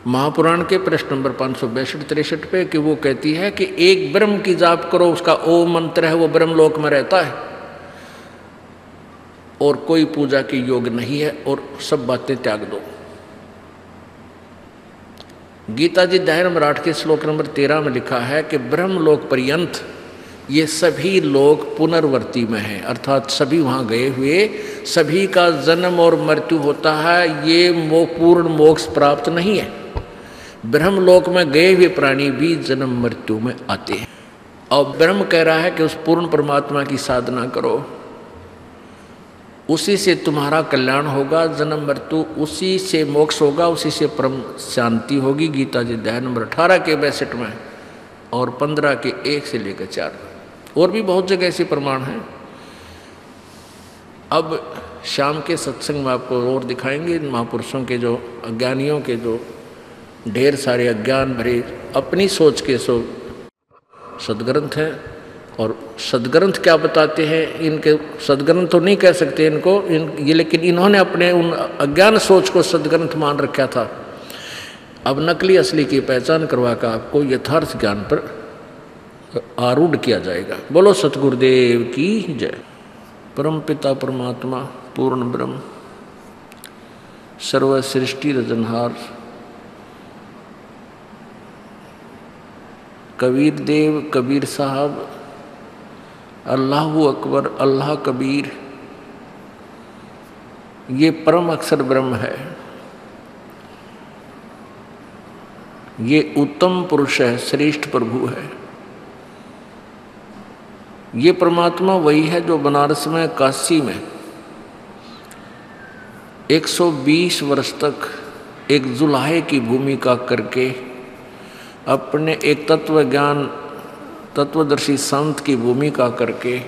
महापुराण के प्रश्न नंबर 562-63 पे कि वो कहती है कि एक ब्रह्म की जाप करो, उसका ओम मंत्र है, वो ब्रह्मलोक में रहता है और कोई पूजा की योग नहीं है और सब बातें त्याग दो। गीता जी अध्याय नंबर 8 के श्लोक नंबर 13 में लिखा है कि ब्रह्मलोक पर्यंत ये सभी लोग पुनर्वर्ती में हैं, अर्थात सभी वहाँ गए हुए, सभी का जन्म और मृत्यु होता है, ये पूर्ण मोक्ष प्राप्त नहीं है। ब्रह्मलोक में गए हुए प्राणी भी जन्म मृत्यु में आते हैं और ब्रह्म कह रहा है कि उस पूर्ण परमात्मा की साधना करो, उसी से तुम्हारा कल्याण होगा, जन्म मृत्यु उसी से मोक्ष होगा, उसी से परम शांति होगी। गीता जी अध्याय नंबर 18 के 62 में और 15 के 1 से लेकर 4 और भी बहुत जगह ऐसे प्रमाण हैं। अब शाम के सत्संग में आपको और दिखाएंगे महापुरुषों के जो अज्ञानियों के जो ढेर सारे अज्ञान भरे अपनी सोच के सो सदग्रंथ हैं और सदग्रंथ क्या बताते हैं। इनके सदग्रंथ तो नहीं कह सकते इनको ये, लेकिन इन्होंने अपने उन अज्ञान सोच को सदग्रंथ मान रखा था। अब नकली असली की पहचान करवा कर आपको यथार्थ ज्ञान पर आरूढ़ किया जाएगा। बोलो सतगुरुदेव की जय। परम पिता परमात्मा पूर्ण ब्रह्म सर्व सृष्टि रजनहार कबीर देव कबीर साहब अल्लाहु अकबर अल्लाह कबीर, ये परम अक्षर ब्रह्म है, ये उत्तम पुरुष है, श्रेष्ठ प्रभु है। ये परमात्मा वही है जो बनारस में काशी में 120 वर्ष तक एक जुलाहे की भूमिका करके अपने एक तत्वदर्शी संत की भूमिका करके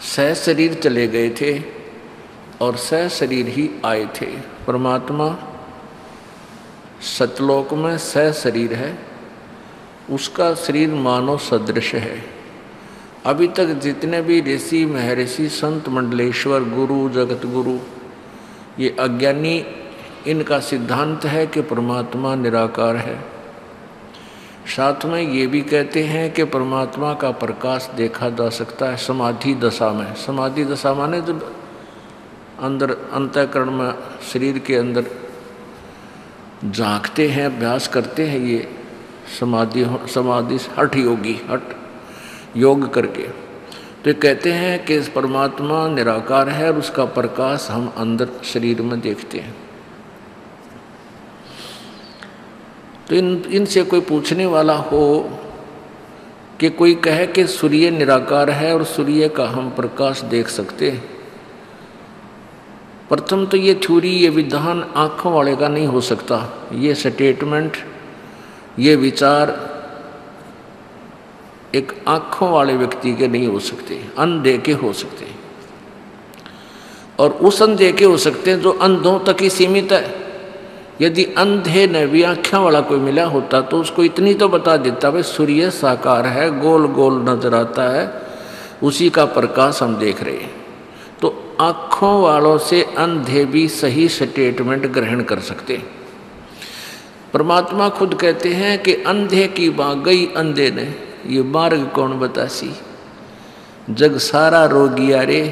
सह शरीर चले गए थे और सह शरीर ही आए थे। परमात्मा सतलोक में सह शरीर है, उसका शरीर मानव सदृश है। अभी तक जितने भी ऋषि महर्षि संत मंडलेश्वर गुरु जगत गुरु ये अज्ञानी, इनका सिद्धांत है कि परमात्मा निराकार है। साथ में ये भी कहते हैं कि परमात्मा का प्रकाश देखा जा सकता है समाधि दशा में। समाधि दशा माने जब अंदर अंतःकरण में शरीर के अंदर झांकते हैं, अभ्यास करते हैं, ये समाधि हठ योगी हठ योग करके। तो कहते हैं कि परमात्मा निराकार है और उसका प्रकाश हम अंदर शरीर में देखते हैं। तो इनसे कोई पूछने वाला हो कि कोई कहे कि सूर्य निराकार है और सूर्य का हम प्रकाश देख सकते हैं, प्रथम तो ये थ्योरी, ये विधान आँखों वाले का नहीं हो सकता। ये स्टेटमेंट, ये विचार एक आँखों वाले व्यक्ति के नहीं हो सकते, अंधे के हो सकते और उस अंधे के हो सकते हैं जो अंधों तक ही सीमित है। यदि अंधे ने भी आँखों वाला कोई मिला होता तो उसको इतनी तो बता देता, भाई सूर्य साकार है, गोल गोल नजर आता है, उसी का प्रकाश हम देख रहे हैं। तो आँखों वालों से अंधे भी सही स्टेटमेंट ग्रहण कर सकते हैं। परमात्मा खुद कहते हैं कि अंधे की बात गई अंधे ने, ये मार्ग कौन बतासी, जग सारा रोगिया रे,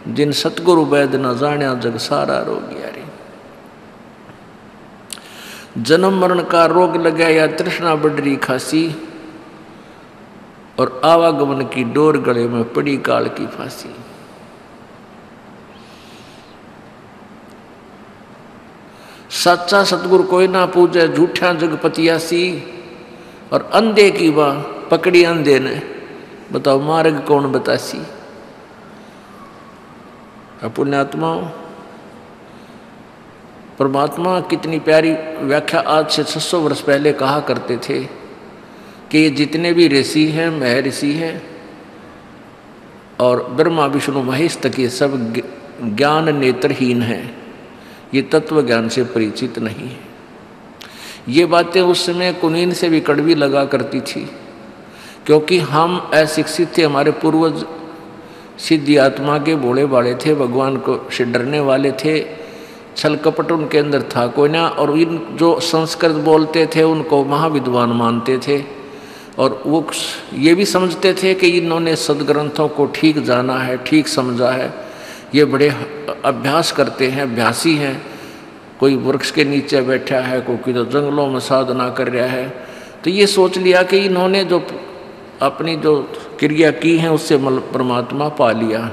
जिन सतगुरु वैद न जाण्या जग सारा रोगिया रे। जन्म मरण का रोग लगा या तृष्णा बढ़री खासी, और आवागमन की डोर गले में पड़ी काल की फांसी। सच्चा सतगुरु कोई ना पूजे, झूठा जगपतियासी, और अंधे की बाह पकड़ी अंधे ने, बताओ मार्ग कौन बतासी। पुण्यात्माओं, परमात्मा कितनी प्यारी व्याख्या आज से 600 वर्ष पहले कहा करते थे कि ये जितने भी ऋषि हैं महर्षि हैं और ब्रह्मा विष्णु महेश तक ये सब ज्ञान नेत्रहीन हैं, ये तत्व ज्ञान से परिचित नहीं है। ये बातें उस समय कुनीन से भी कड़वी लगा करती थी, क्योंकि हम अशिक्षित थे। हमारे पूर्वज सिद्धि आत्मा के भोले भाले थे, भगवान को से डरने वाले थे, छल कपट उनके अंदर था कोई ना। और इन जो संस्कृत बोलते थे उनको महाविद्वान मानते थे, और वो ये भी समझते थे कि इन्होंने सदग्रंथों को ठीक जाना है, ठीक समझा है, ये बड़े अभ्यास करते हैं, अभ्यासी हैं। कोई वृक्ष के नीचे बैठा है, कोई किधर जंगलों में साधना कर रहा है। तो ये सोच लिया कि इन्होंने जो अपनी जो क्रिया की है उससे परमात्मा पा लिया।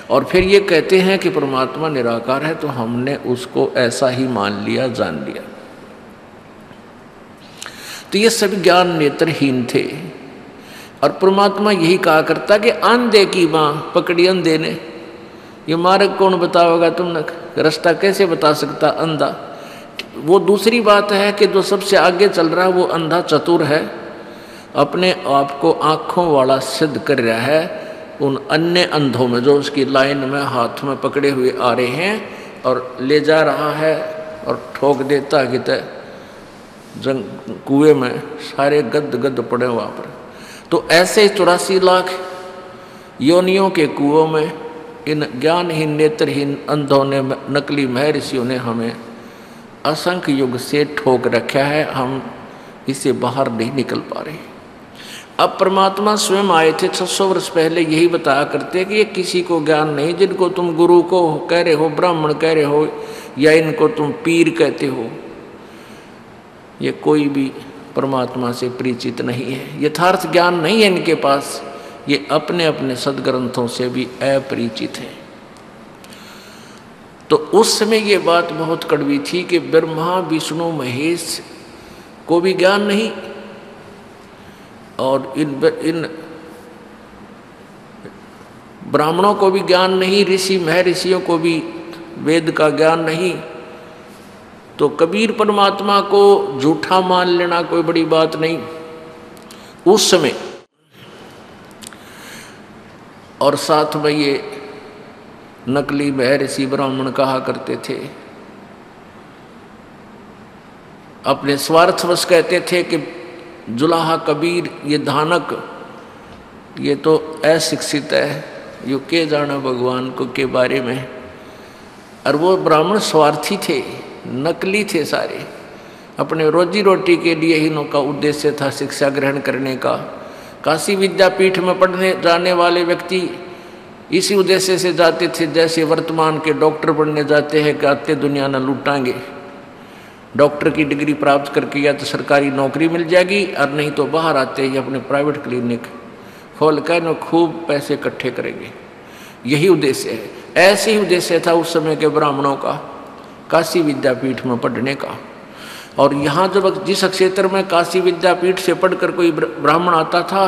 और फिर ये कहते हैं कि परमात्मा निराकार है, तो हमने उसको ऐसा ही मान लिया, जान लिया। तो ये सभी ज्ञान नेत्रहीन थे। और परमात्मा यही कहा करता कि अंधे की बाँ पकड़ी अंधे ने। ये मार्ग कौन बताओगा, तुमने रास्ता कैसे बता सकता अंधा। वो दूसरी बात है कि जो सबसे आगे चल रहा है वो अंधा चतुर है, अपने आप को आँखों वाला सिद्ध कर रहा है उन अन्य अंधों में, जो उसकी लाइन में हाथ में पकड़े हुए आ रहे हैं और ले जा रहा है और ठोक देता कि कुएं में सारे गद गद पड़े वहाँ पर। तो ऐसे 84 लाख योनियों के कुओं में इन ज्ञानहीन नेत्रहीन अंधों ने, नकली महर्षियों ने हमें असंख्य युग से ठोक रखा है। हम इससे बाहर नहीं निकल पा रहे। अब परमात्मा स्वयं आए थे 600 वर्ष पहले, यही बताया करते कि ये किसी को ज्ञान नहीं, जिनको तुम गुरु को कह रहे हो, ब्राह्मण कह रहे हो, या इनको तुम पीर कहते हो, ये कोई भी परमात्मा से परिचित नहीं है, यथार्थ ज्ञान नहीं है इनके पास। ये अपने अपने सदग्रंथों से भी अपरिचित हैं। तो उस समय ये बात बहुत कड़वी थी कि ब्रह्मा विष्णु महेश को भी ज्ञान नहीं, और इन ब्राह्मणों को भी ज्ञान नहीं, ऋषि महर्षियों को भी वेद का ज्ञान नहीं। तो कबीर परमात्मा को झूठा मान लेना कोई बड़ी बात नहीं उस समय। और साथ में ये नकली महर्षि ब्राह्मण कहा करते थे, अपने स्वार्थवश कहते थे कि जुलाहा कबीर ये धानक ये तो अशिक्षित है, यो के जाना भगवान को के बारे में। और वो ब्राह्मण स्वार्थी थे, नकली थे सारे, अपने रोजी रोटी के लिए ही इनका उद्देश्य था शिक्षा ग्रहण करने का। काशी विद्यापीठ में पढ़ने जाने वाले व्यक्ति इसी उद्देश्य से जाते थे, जैसे वर्तमान के डॉक्टर बनने जाते हैं कि आते दुनिया न लूटाएंगे, डॉक्टर की डिग्री प्राप्त करके या तो सरकारी नौकरी मिल जाएगी, और नहीं तो बाहर आते ही अपने प्राइवेट क्लिनिक खोल कर न खूब पैसे इकट्ठे करेंगे। यही उद्देश्य है। ऐसे ही उद्देश्य था उस समय के ब्राह्मणों का काशी विद्यापीठ में पढ़ने का। और यहाँ जब जिस क्षेत्र में काशी विद्यापीठ से पढ़कर कोई ब्राह्मण आता था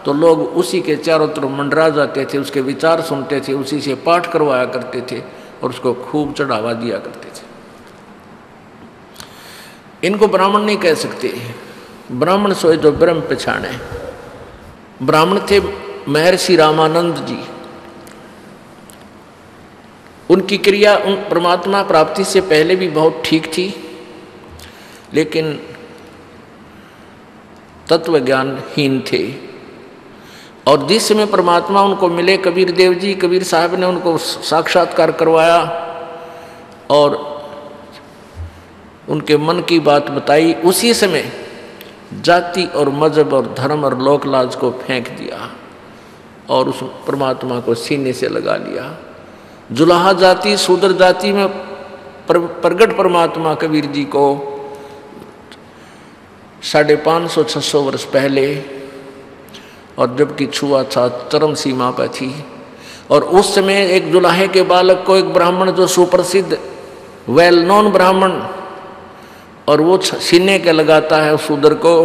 तो लोग उसी के चारों तरफ मंडरा जाते थे, उसके विचार सुनते थे, उसी से पाठ करवाया करते थे और उसको खूब चढ़ावा दिया करते थे। इनको ब्राह्मण नहीं कह सकते, ब्राह्मण सोए जो ब्रह्म पहचाने। ब्राह्मण थे महर्षि रामानंद जी। उनकी क्रिया उन परमात्मा प्राप्ति से पहले भी बहुत ठीक थी, लेकिन तत्व ज्ञानहीन थे। और जिस समय परमात्मा उनको मिले, कबीर देव जी, कबीर साहब ने उनको साक्षात्कार करवाया और उनके मन की बात बताई, उसी समय जाति और मजहब और धर्म और लोक लाज को फेंक दिया और उस परमात्मा को सीने से लगा लिया। जुलाहा जाति शूद्र जाति में प्रगट परमात्मा कबीर जी को 550-600 वर्ष पहले, और जबकि छुआ था चरम सीमा पर थी। और उस समय एक जुलाहे के बालक को एक ब्राह्मण जो सुप्रसिद्ध वेल नोन ब्राह्मण, और वो सीने के लगाता है शूद्र को,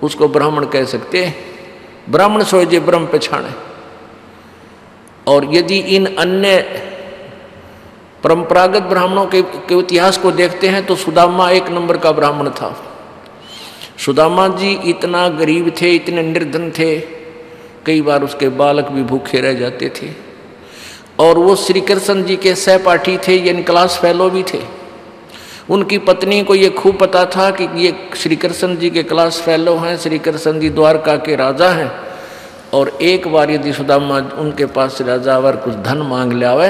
उसको ब्राह्मण कह सकते। ब्राह्मण सोए जे ब्रह्म पहचाने। और यदि इन अन्य परंपरागत ब्राह्मणों के इतिहास को देखते हैं तो सुदामा एक नंबर का ब्राह्मण था। सुदामा जी इतना गरीब थे, इतने निर्धन थे, कई बार उसके बालक भी भूखे रह जाते थे। और वो श्री कृष्ण जी के सहपाठी थे, यानी क्लास फेलो भी थे। उनकी पत्नी को ये खूब पता था कि ये श्री कृष्ण जी के क्लास फेलो हैं, श्री कृष्ण जी द्वारका के राजा हैं। और एक बार यदि सुदामा उनके पास राजावर कुछ धन मांग ले आवे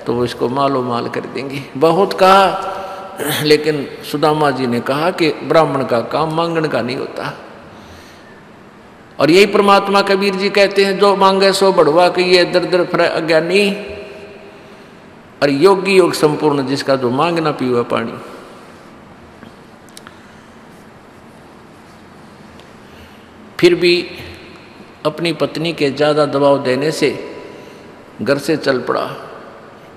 तो वो इसको मालो माल कर देंगे। बहुत कहा, लेकिन सुदामा जी ने कहा कि ब्राह्मण का काम मांगने का नहीं होता। और यही परमात्मा कबीर जी कहते हैं, जो मांगे सो बढ़वा के ये दर दर फिर अज्ञानी, और योगी योग संपूर्ण जिसका जो मांगना पीवा पानी। फिर भी अपनी पत्नी के ज़्यादा दबाव देने से घर से चल पड़ा।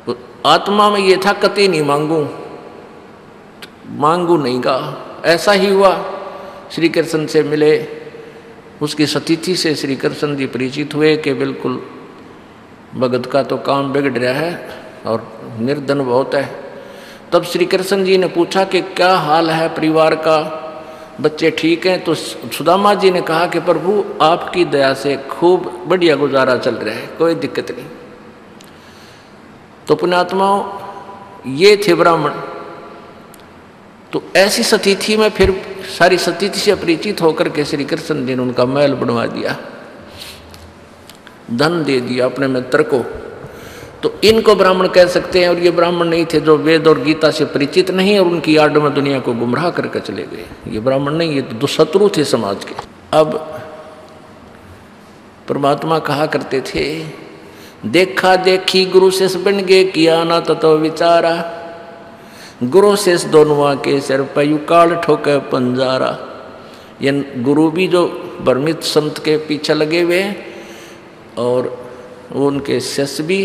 तो आत्मा में ये था कतई नहीं मांगू नहीं गा। ऐसा ही हुआ, श्री कृष्ण से मिले, उसकी सतीथि से श्री कृष्ण जी परिचित हुए कि बिल्कुल भगत का तो काम बिगड़ रहा है और निर्धन बहुत है। तब श्री कृष्ण जी ने पूछा कि क्या हाल है परिवार का, बच्चे ठीक हैं? तो सुदामा जी ने कहा कि प्रभु आपकी दया से खूब बढ़िया गुजारा चल रहा है, कोई दिक्कत नहीं। तो पुण्यात्माओं, ये थे ब्राह्मण। तो ऐसी सतीथि में फिर सारी सतीथि से परिचित होकर के श्री कृष्ण जी ने उनका महल बनवा दिया, धन दे दिया अपने मित्र को। तो इनको ब्राह्मण कह सकते हैं। और ये ब्राह्मण नहीं थे जो वेद और गीता से परिचित नहीं और उनकी आड़ में दुनिया को गुमराह करके चले गए। ये ब्राह्मण नहीं, ये तो शत्रु थे समाज के। अब परमात्मा कहा करते थे, देखा देखी गुरु शेष बन गए, किया ना तत्व विचारा, गुरु शेष दोनों के सिर पर युकाल ठोके पंजारा। ये गुरु भी जो भ्रमित संत के पीछे लगे हुए हैं और उनके शिष्य भी,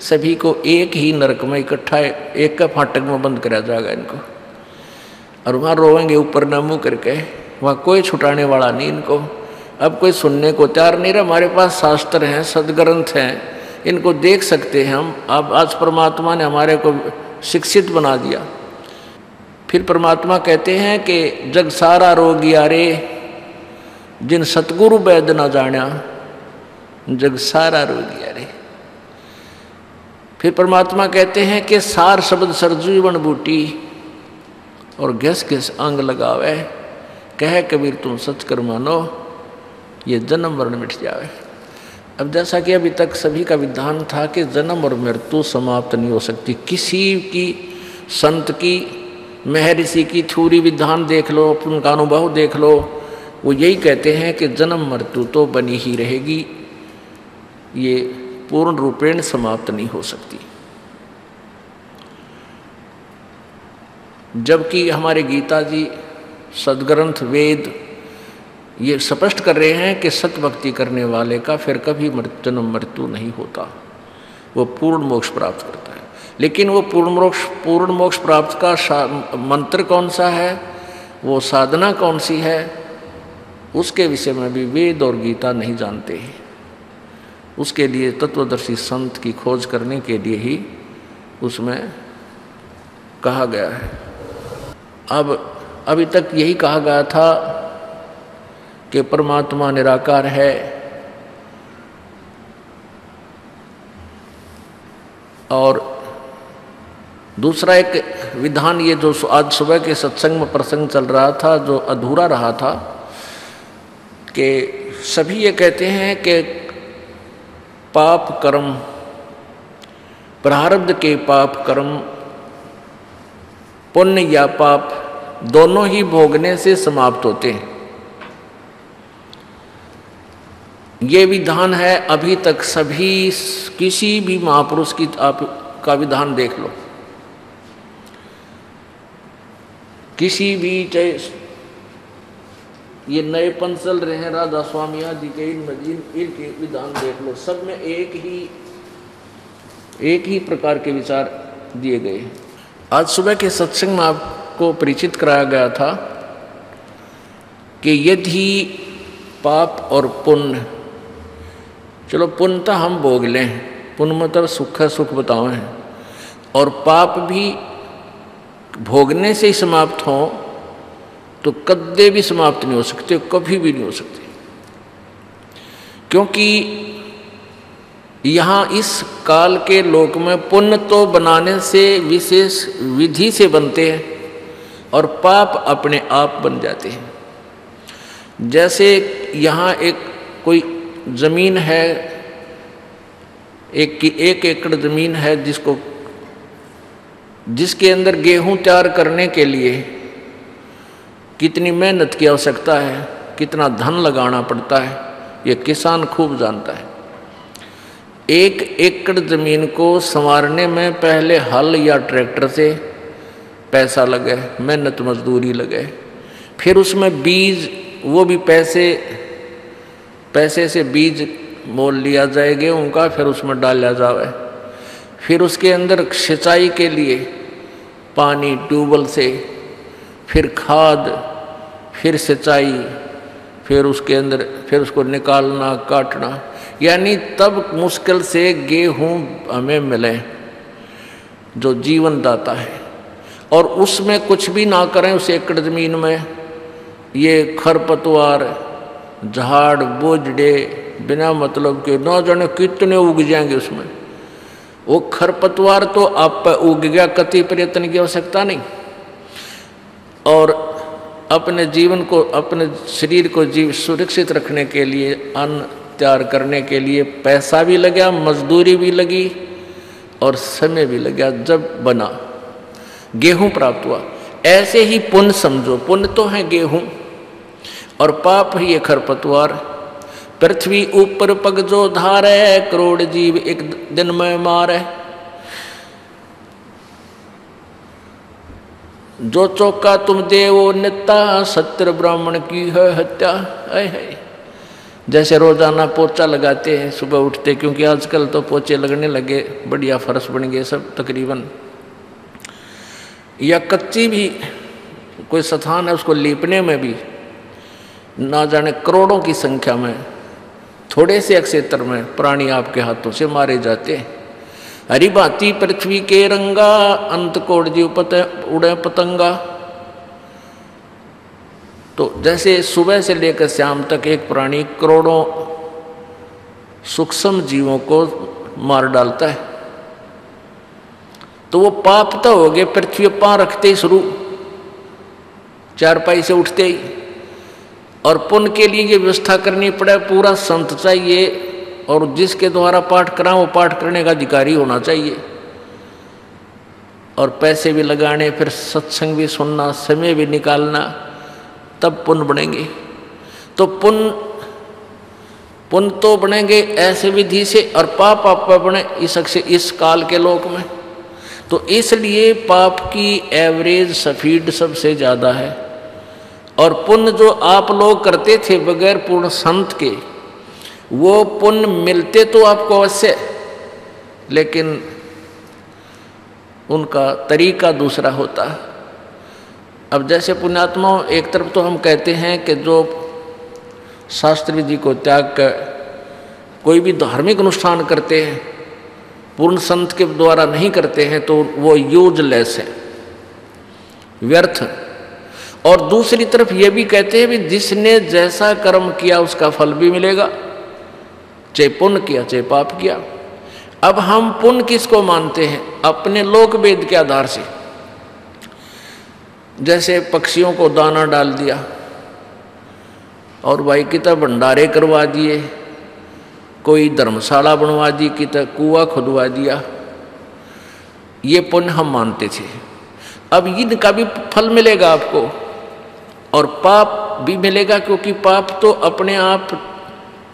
सभी को एक ही नरक में इकट्ठा एक का फाटक में बंद कराया जाएगा इनको। और वहाँ रोएंगे ऊपर न मुँह करके, वहाँ कोई छुटाने वाला नहीं इनको। अब कोई सुनने को तैयार नहीं रहा। हमारे पास शास्त्र हैं, सदग्रंथ हैं, इनको देख सकते हैं हम। अब आज परमात्मा ने हमारे को शिक्षित बना दिया। फिर परमात्मा कहते हैं कि जग सारा रोग यारे, जिन सतगुरु वैद न जाना, जग सारा रोग यारे। फिर परमात्मा कहते हैं कि सार शब्द सरजीवन बूटी, और घिस घिस अंग लगावे, कह कबीर तुम सच कर मानो, ये जन्म मरण मिट जावे। अब जैसा कि अभी तक सभी का विधान था कि जन्म और मृत्यु समाप्त नहीं हो सकती। किसी की संत की, महर्षि की थ्योरी विधान देख लो, उनका अनुभव देख लो, वो यही कहते हैं कि जन्म मृत्यु तो बनी ही रहेगी, ये पूर्ण रूपेण समाप्त नहीं हो सकती। जबकि हमारे गीता जी, सदग्रंथ, वेद ये स्पष्ट कर रहे हैं कि सत भक्ति करने वाले का फिर कभी जन्म मृत्यु नहीं होता, वो पूर्ण मोक्ष प्राप्त करता है। लेकिन वो पूर्ण मोक्ष प्राप्त का मंत्र कौन सा है, वो साधना कौन सी है, उसके विषय में भी वेद और गीता नहीं जानते हैं। उसके लिए तत्वदर्शी संत की खोज करने के लिए ही उसमें कहा गया है। अब अभी तक यही कहा गया था कि परमात्मा निराकार है, और दूसरा एक विधान ये जो आज सुबह के सत्संग में प्रसंग चल रहा था, जो अधूरा रहा था, कि सभी ये कहते हैं कि पाप कर्म, प्रारब्ध के पाप कर्म, पुण्य या पाप दोनों ही भोगने से समाप्त होते हैं। ये विधान है अभी तक सभी, किसी भी महापुरुष की आप का विधान देख लो, किसी भी, चाहे ये नए पंथ चल रहे हैं राधा स्वामी आदि के, इनके विधान देख लो, सब में एक ही प्रकार के विचार दिए गए। आज सुबह के सत्संग में आपको परिचित कराया गया था कि यदि पाप और पुण्य, चलो पुण्य तो हम भोग लें, पुण्य मतलब सुख है, सुख बताओ है, और पाप भी भोगने से ही समाप्त हो तो कद्दे भी समाप्त नहीं हो सकते, कभी भी नहीं हो सकते। क्योंकि यहाँ इस काल के लोक में पुण्य तो बनाने से विशेष विधि से बनते हैं और पाप अपने आप बन जाते हैं। जैसे यहाँ एक कोई जमीन है, एक एकड़ जमीन है जिसको जिसके अंदर गेहूं तैयार करने के लिए कितनी मेहनत की आवश्यकता है, कितना धन लगाना पड़ता है, ये किसान खूब जानता है। 1 एकड़ जमीन को संवारने में पहले हल या ट्रैक्टर से पैसा लगे, मेहनत मजदूरी लगे, फिर उसमें बीज, वो भी पैसे से बीज मोल लिया जाए गेहूं का, फिर उसमें डाला जाए, फिर उसके अंदर सिंचाई के लिए पानी ट्यूबवेल से, फिर खाद, फिर सिंचाई, फिर उसके अंदर फिर उसको निकालना काटना, यानी तब मुश्किल से गेहूं हमें मिले जो जीवन दाता है। और उसमें कुछ भी ना करें उस एकड़ जमीन में, ये खरपतवार, झाड़ बोझड़े बिना मतलब के ना जाने कितने उग जाएंगे उसमें। वो खरपतवार तो आप पर उग गया, कति प्रयत्न की आवश्यकता नहीं, और अपने जीवन को, अपने शरीर को सुरक्षित रखने के लिए, अन्न तैयार करने के लिए पैसा भी लगा, मजदूरी भी लगी और समय भी लगा, जब बना गेहूं प्राप्त हुआ। ऐसे ही पुण्य समझो, पुण्य तो है गेहूं और पाप है ये खरपतवार। पृथ्वी ऊपर पग जो धारे, करोड़ जीव एक दिन में मारे। जो चौका तुम देवो नित्ता, सत्य ब्राह्मण की है हत्या। है जैसे रोजाना पोछा लगाते हैं सुबह उठते, क्योंकि आजकल तो पोछे लगने लगे, बढ़िया फर्श बन गए सब तकरीबन, या कच्ची भी कोई स्थान है उसको लीपने में भी ना जाने करोड़ों की संख्या में थोड़े से क्षेत्र में प्राणी आपके हाथों से मारे जाते हैं। हरी भांति पृथ्वी के रंगा, अंत कोट जीव उड़े पतंगा। तो जैसे सुबह से लेकर शाम तक एक प्राणी करोड़ों सूक्ष्म जीवों को मार डालता है, तो वो पाप तो हो गए पृथ्वी पांव रखते ही शुरू, चारपाई से उठते ही। और पुण्य के लिए ये व्यवस्था करनी पड़े, पूरा संत चाहिए, और जिसके द्वारा पाठ करा वो पाठ करने का अधिकारी होना चाहिए, और पैसे भी लगाने, फिर सत्संग भी सुनना, समय भी निकालना, तब पुण्य बनेंगे। तो पुण्य तो बनेंगे ऐसे विधि से, और पाप आप बने इस काल के लोक में। तो इसलिए पाप की एवरेज स्पीड सबसे ज़्यादा है, और पुण्य जो आप लोग करते थे बगैर पूर्ण संत के, वो पुण्य मिलते तो आपको अवश्य, लेकिन उनका तरीका दूसरा होता है। अब जैसे पुण्यात्माओं, एक तरफ तो हम कहते हैं कि जो शास्त्र विधि को त्याग कर कोई भी धार्मिक अनुष्ठान करते हैं, पूर्ण संत के द्वारा नहीं करते हैं, तो वो यूजलेस है, व्यर्थ। और दूसरी तरफ ये भी कहते हैं भी जिसने जैसा कर्म किया उसका फल भी मिलेगा, चाहे पुण्य किया चाहे पाप किया। अब हम पुण्य किसको मानते हैं? अपने लोक वेद के आधार से। जैसे पक्षियों को दाना डाल दिया और भाई कितना भंडारे करवा दिए, कोई धर्मशाला बनवा दी, कितना कुआं खुदवा दिया, ये पुण्य हम मानते थे। अब इनका भी फल मिलेगा आपको और पाप भी मिलेगा, क्योंकि पाप तो अपने आप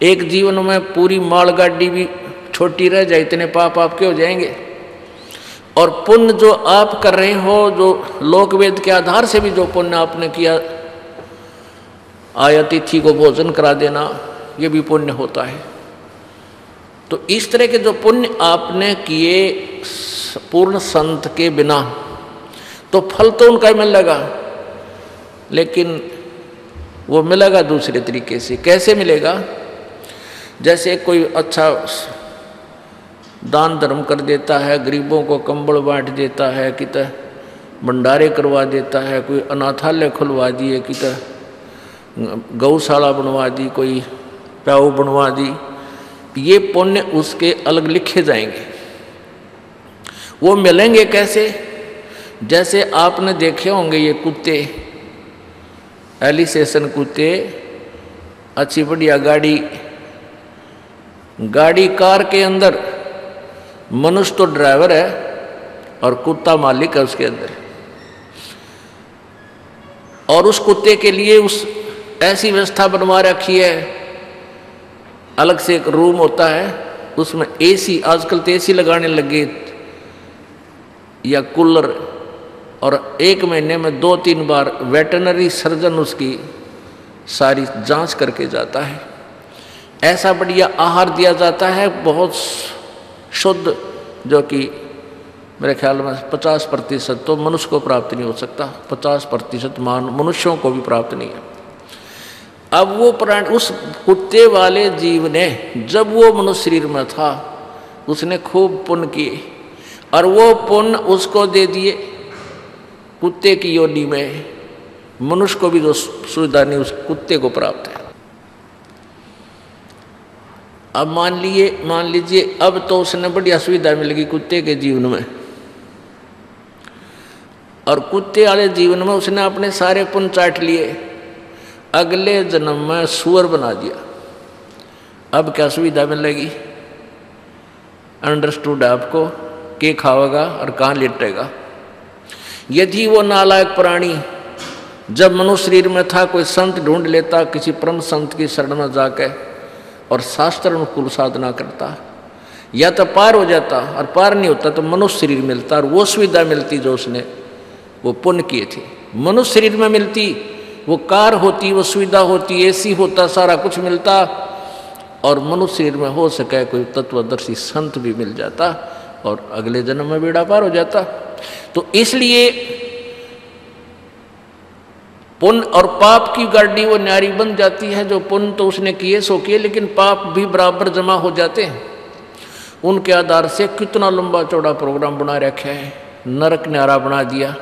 एक जीवन में पूरी मालगाड़ी भी छोटी रह जाए इतने पाप आपके हो जाएंगे। और पुण्य जो आप कर रहे हो, जो लोक वेद के आधार से भी जो पुण्य आपने किया, आया तिथि को भोजन करा देना, ये भी पुण्य होता है। तो इस तरह के जो पुण्य आपने किए पूर्ण संत के बिना, तो फल तो उनका मिलेगा, लेकिन वो मिलेगा दूसरे तरीके से। कैसे मिलेगा? जैसे कोई अच्छा दान धर्म कर देता है, गरीबों को कंबल बांट देता है, कितना भंडारे करवा देता है, कोई अनाथालय खुलवा दिए, कितना गौशाला बनवा दी, कोई प्याऊ बनवा दी, ये पुण्य उसके अलग लिखे जाएंगे। वो मिलेंगे कैसे? जैसे आपने देखे होंगे ये कुत्ते, एलिसेशन कुत्ते, अच्छी बढ़िया गाड़ी कार के अंदर मनुष्य तो ड्राइवर है और कुत्ता मालिक है उसके अंदर। और उस कुत्ते के लिए उस ऐसी व्यवस्था बनवा रखी है, अलग से एक रूम होता है, उसमें एसी, आजकल तो एसी लगाने लगे या कूलर, और 1 महीने में 2-3 बार वेटरनरी सर्जन उसकी सारी जांच करके जाता है। ऐसा बढ़िया आहार दिया जाता है, बहुत शुद्ध, जो कि मेरे ख्याल में 50% तो मनुष्य को प्राप्त नहीं हो सकता, 50% मनुष्यों को भी प्राप्त नहीं है। अब वो प्राणी, उस कुत्ते वाले जीव ने, जब वो मनुष्य शरीर में था, उसने खूब पुण्य किए और वो पुण्य उसको दे दिए कुत्ते की योनि में। मनुष्य को भी जो सुविधा नहीं उस कुत्ते को प्राप्त है। अब मान लीजिए अब तो उसने बढ़िया सुविधा मिल गई कुत्ते के जीवन में, और कुत्ते वाले जीवन में उसने अपने सारे पुण्य चाट लिए, अगले जन्म में सुअर बना दिया। अब क्या सुविधा मिलेगी? अंडरस्टूड आपको, के खाएगा और कहाँ लेटेगा। यदि वो नालायक प्राणी जब मनुष्य शरीर में था, कोई संत ढूंढ लेता, किसी परम संत की शरण में जाकर और शास्त्र अनुकूल साधना करता, या तो पार हो जाता, और पार नहीं होता तो मनुष्य शरीर मिलता, और वो सुविधा मिलती जो उसने वो पुण्य किए थे। मनुष्य शरीर में मिलती, वो कार होती, वो सुविधा होती, एसी होता, सारा कुछ मिलता, और मनुष्य शरीर में हो सके कोई तत्वदर्शी संत भी मिल जाता, और अगले जन्म में बेड़ा पार हो जाता। तो इसलिए पुण्य और पाप की गाड़ी वो न्यारी बन जाती है। जो पुण्य तो उसने किए सो किए, लेकिन पाप भी बराबर जमा हो जाते हैं। उनके आधार से कितना लंबा चौड़ा प्रोग्राम बना रखा है, नरक न्यारा बना दिया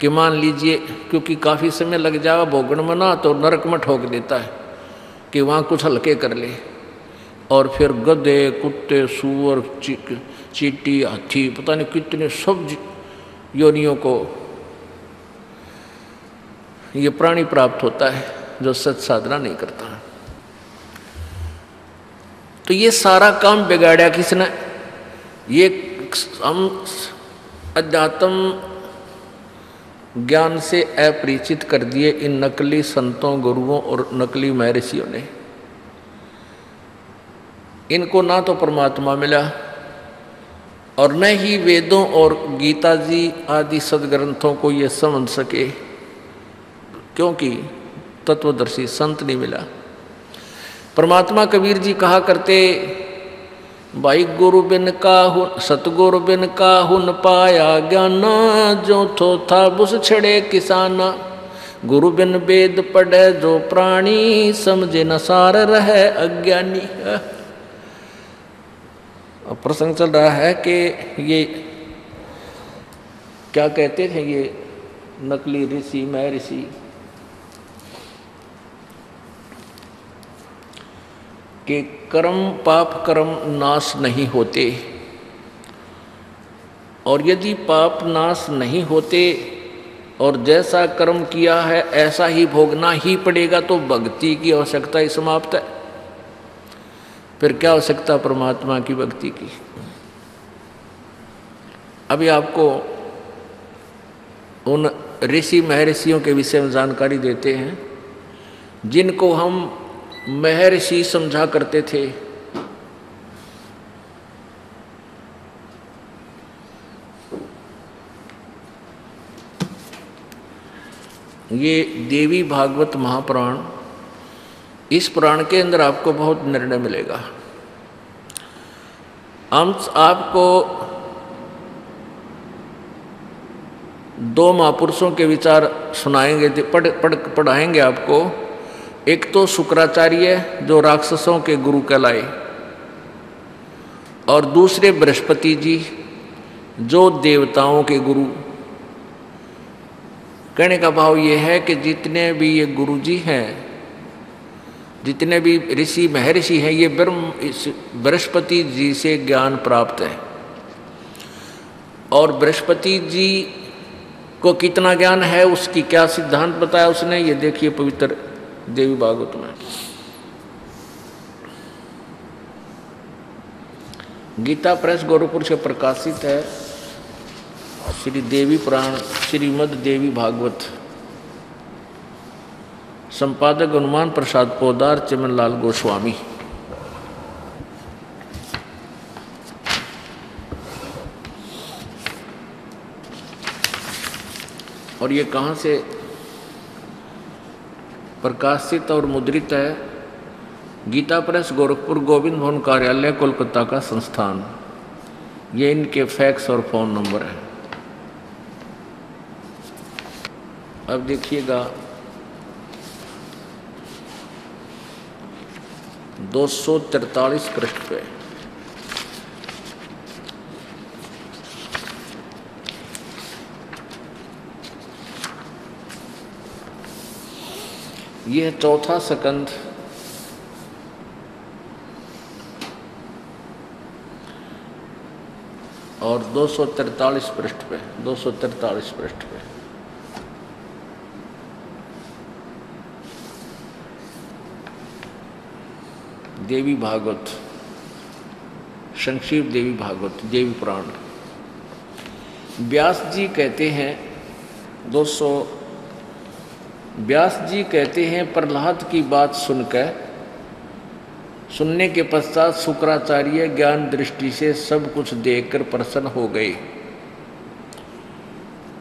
कि मान लीजिए, क्योंकि काफ़ी समय लग जाएगा भोगन में ना, तो नरक में ठोक देता है कि वहाँ कुछ हल्के कर ले, और फिर गधे, कुत्ते, सूअर, चींटी, हाथी, पता नहीं कितने सब योनियों को ये प्राणी प्राप्त होता है जो सच साधना नहीं करता। तो ये सारा काम बिगाड़ा किसने? ये हम अध्यात्म ज्ञान से अपरिचित कर दिए इन नकली संतों, गुरुओं और नकली महर्षियों ने। इनको ना तो परमात्मा मिला और न ही वेदों और गीता जी आदि सदग्रंथों को ये समझ सके, क्योंकि तत्वदर्शी संत नहीं मिला। परमात्मा कबीर जी कहा करते, भाई गुरु बिन काहू सतगुरु बिन काहू न पाया ज्ञाना, जो थो था बुस छड़े किसाना, गुरु बिन वेद पढ़े जो प्राणी, समझे न सार रहे अज्ञानी। प्रसंग चल रहा है कि ये क्या कहते थे ये नकली ऋषि महर्षि कि कर्म पाप कर्म नाश नहीं होते, और यदि पाप नाश नहीं होते और जैसा कर्म किया है ऐसा ही भोगना ही पड़ेगा, तो भक्ति की आवश्यकता ही समाप्त है। फिर क्या आवश्यकता परमात्मा की भक्ति की? अभी आपको उन ऋषि महर्षियों के विषय में जानकारी देते हैं जिनको हम महर्षि समझा करते थे। ये देवी भागवत महापुराण, इस पुराण के अंदर आपको बहुत निर्णय मिलेगा। हम आपको 2 महापुरुषों के विचार सुनाएंगे, पढ़ाएंगे आपको। एक तो शुक्राचार्य जो राक्षसों के गुरु कहलाए, और दूसरे बृहस्पति जी जो देवताओं के गुरु। कहने का भाव ये है कि जितने भी ये गुरु जी हैं, जितने भी ऋषि महर्षि हैं, ये बृहस्पति जी से ज्ञान प्राप्त है। और बृहस्पति जी को कितना ज्ञान है, उसकी क्या सिद्धांत बताया उसने, ये देखिए पवित्र देवी भागवत में। गीता प्रेस गोरखपुर से प्रकाशित है। श्री देवी पुराण श्रीमद् देवी भागवत, संपादक हनुमान प्रसाद पोदार, चमनलाल गोस्वामी। और ये कहाँ से प्रकाशित और मुद्रित है? गीता प्रेस, गोरखपुर, गोविंद भवन कार्यालय, कोलकाता का संस्थान। ये इनके फैक्स और फ़ोन नंबर है। अब देखिएगा 243 पृष्ठ पे। यह चौथा स्कंध और 243 पृष्ठ पे, 243 पृष्ठ पे। देवी भागवत, संक्षिप्त देवी भागवत, देवी पुराण। व्यास जी कहते हैं, व्यास जी कहते हैं, प्रहलाद की बात सुनने के पश्चात शुक्राचार्य ज्ञान दृष्टि से सब कुछ देखकर प्रसन्न हो गए।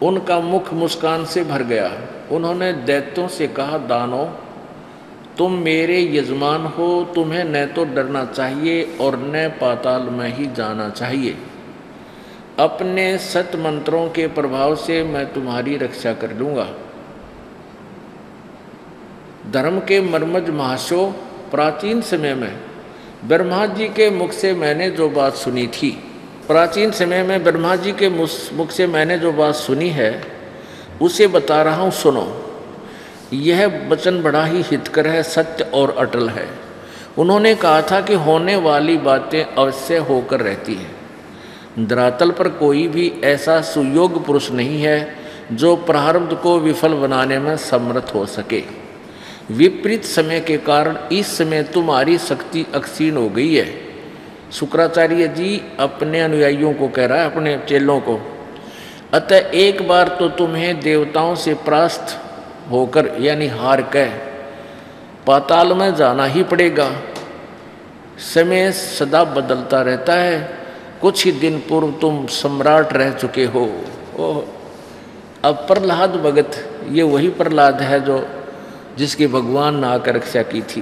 उनका मुख मुस्कान से भर गया। उन्होंने दैत्यों से कहा, दानव, तुम मेरे यजमान हो, तुम्हें न तो डरना चाहिए और न पाताल में ही जाना चाहिए। अपने सत मंत्रों के प्रभाव से मैं तुम्हारी रक्षा कर लूँगा। धर्म के मर्मज महाशो, प्राचीन समय में ब्रह्मा जी के मुख से मैंने जो बात सुनी थी, प्राचीन समय में ब्रह्मा जी के मुख से मैंने जो बात सुनी है उसे बता रहा हूँ, सुनो। यह वचन बड़ा ही हितकर है, सत्य और अटल है। उन्होंने कहा था कि होने वाली बातें अवश्य होकर रहती हैं। धरातल पर कोई भी ऐसा सुयोग पुरुष नहीं है जो प्रारब्ध को विफल बनाने में समर्थ हो सके। विपरीत समय के कारण इस समय तुम्हारी शक्ति अक्षीण हो गई है। शुक्राचार्य जी अपने अनुयायियों को कह रहा है, अपने चेलों को। अतः एक बार तो तुम्हें देवताओं से परास्त होकर यानी हार कर पाताल में जाना ही पड़ेगा। समय सदा बदलता रहता है। कुछ ही दिन पूर्व तुम सम्राट रह चुके हो। अब प्रहलाद भगत, ये वही प्रहलाद है जो जिसकी भगवान ने आकर रक्षा की थी।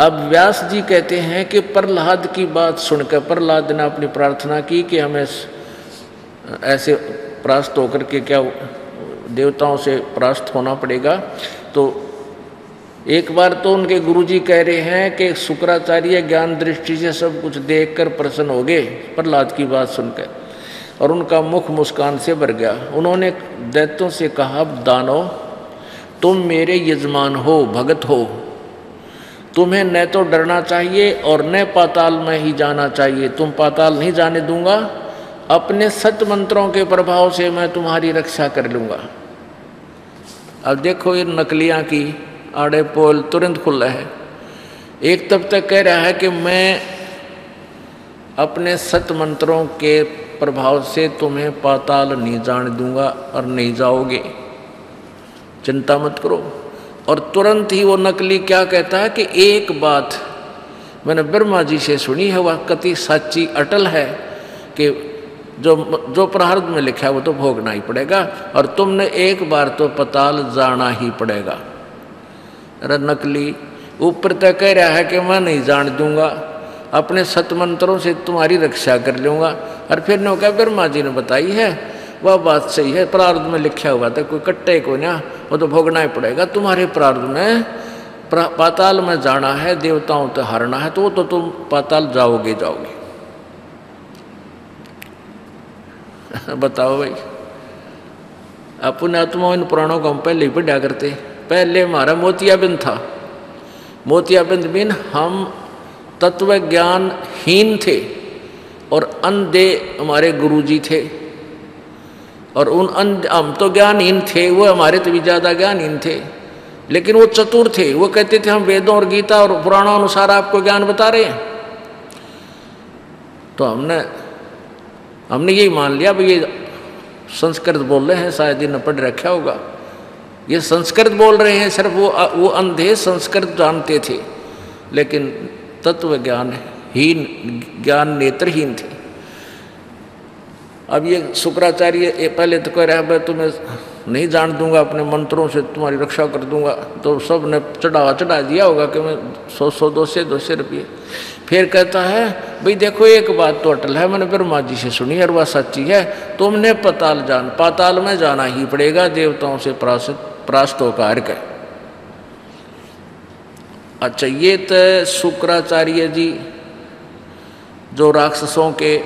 अब व्यास जी कहते हैं कि प्रहलाद की बात सुनकर प्रहलाद ने अपनी प्रार्थना की कि हमें ऐसे परास्त होकर के क्या देवताओं से परास्त होना पड़ेगा। तो एक बार तो उनके गुरुजी कह रहे हैं कि शुक्राचार्य ज्ञान दृष्टि से सब कुछ देखकर प्रसन्न हो गए प्रहलाद की बात सुनकर, और उनका मुख मुस्कान से भर गया। उन्होंने दैत्यों से कहा, दानव, तुम मेरे यजमान हो, भगत हो, तुम्हें न तो डरना चाहिए और न पाताल में ही जाना चाहिए। तुम पाताल नहीं जाने दूंगा। अपने सत मंत्रों के प्रभाव से मैं तुम्हारी रक्षा कर लूँगा। अब देखो ये नकलियाँ की आड़े पोल तुरंत खुला है। एक तब तक कह रहा है कि मैं अपने सत मंत्रों के प्रभाव से तुम्हें पाताल नहीं जाने दूंगा और नहीं जाओगे, चिंता मत करो। और तुरंत ही वो नकली क्या कहता है कि एक बात मैंने ब्रह्मा जी से सुनी है, वह कति सच्ची अटल है कि जो प्रारब्ध में लिखा है वो तो भोगना ही पड़ेगा, और तुमने एक बार तो पाताल जाना ही पड़ेगा। अरे नकली, ऊपर तक कह रहा है कि मैं नहीं जान दूंगा, अपने सत मंत्रों से तुम्हारी रक्षा कर लूँगा, और फिर ने कहा ब्रह्मा जी ने बताई है, वह बात सही है, प्रारब्ध में लिखा हुआ था, कोई कट्टे को ना, वो तो भोगना ही पड़ेगा। तुम्हारे प्रारब्ध में पाताल में जाना है, देवताओं तो हारना है, तो वो तो तुम पाताल जाओगे। बताओ भाई, अपने आत्मा इन पुराणों को हम पहले ही पढ़ा करते। पहले हमारा मोतियाबिंद था। मोतियाबिंद बिन हम तत्व ज्ञान हीन थे और अंधे हमारे गुरुजी थे, और हम तो ज्ञानहीन थे, वो हमारे तो भी ज़्यादा ज्ञानहीन थे, लेकिन वो चतुर थे। वो कहते थे हम वेदों और गीता और पुराणों अनुसार आपको ज्ञान बता रहे हैं। तो हमने यही मान लिया भाई ये संस्कृत बोल रहे हैं, शायद ही न पढ़ रखा होगा। ये संस्कृत बोल रहे हैं, सिर्फ वो अंधे संस्कृत जानते थे, लेकिन तत्व ज्ञानहीन, ज्ञान नेत्रहीन थे। अब ये शुक्राचार्य पहले तो कह रहा है, मैं तुम्हें नहीं जान दूंगा, अपने मंत्रों से तुम्हारी रक्षा कर दूंगा, तो सब ने चढ़ा दिया होगा कि मैं 100 200 रुपये। फिर कहता है भाई देखो एक बात तो अटल है, मैंने ब्रह्मा जी से सुनी और वह सच्ची है, तुमने पाताल में जाना ही पड़ेगा देवताओं से परास्त होकर के। अच्छा, ये तो शुक्राचार्य जी जो राक्षसों के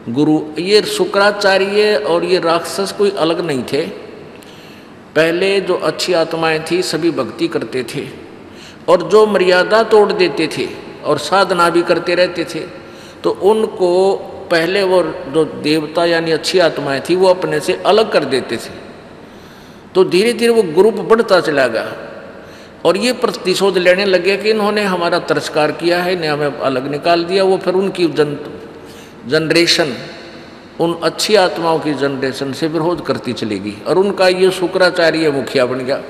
गुरु, ये शुक्राचार्य और ये राक्षस कोई अलग नहीं थे। पहले जो अच्छी आत्माएं थी सभी भक्ति करते थे, और जो मर्यादा तोड़ देते थे और साधना भी करते रहते थे, तो उनको पहले वो जो देवता यानी अच्छी आत्माएं थी वो अपने से अलग कर देते थे। तो धीरे धीरे वो ग्रुप बढ़ता चला गया, और ये प्रतिशोध लेने लगे कि इन्होंने हमारा तिरस्कार किया है, इन्हें हमें अलग निकाल दिया। वो फिर उनकी जनरेशन, उन अच्छी आत्माओं की जनरेशन से विरोध करती चलेगी, और उनका ये शुक्राचार्य मुखिया बन गया।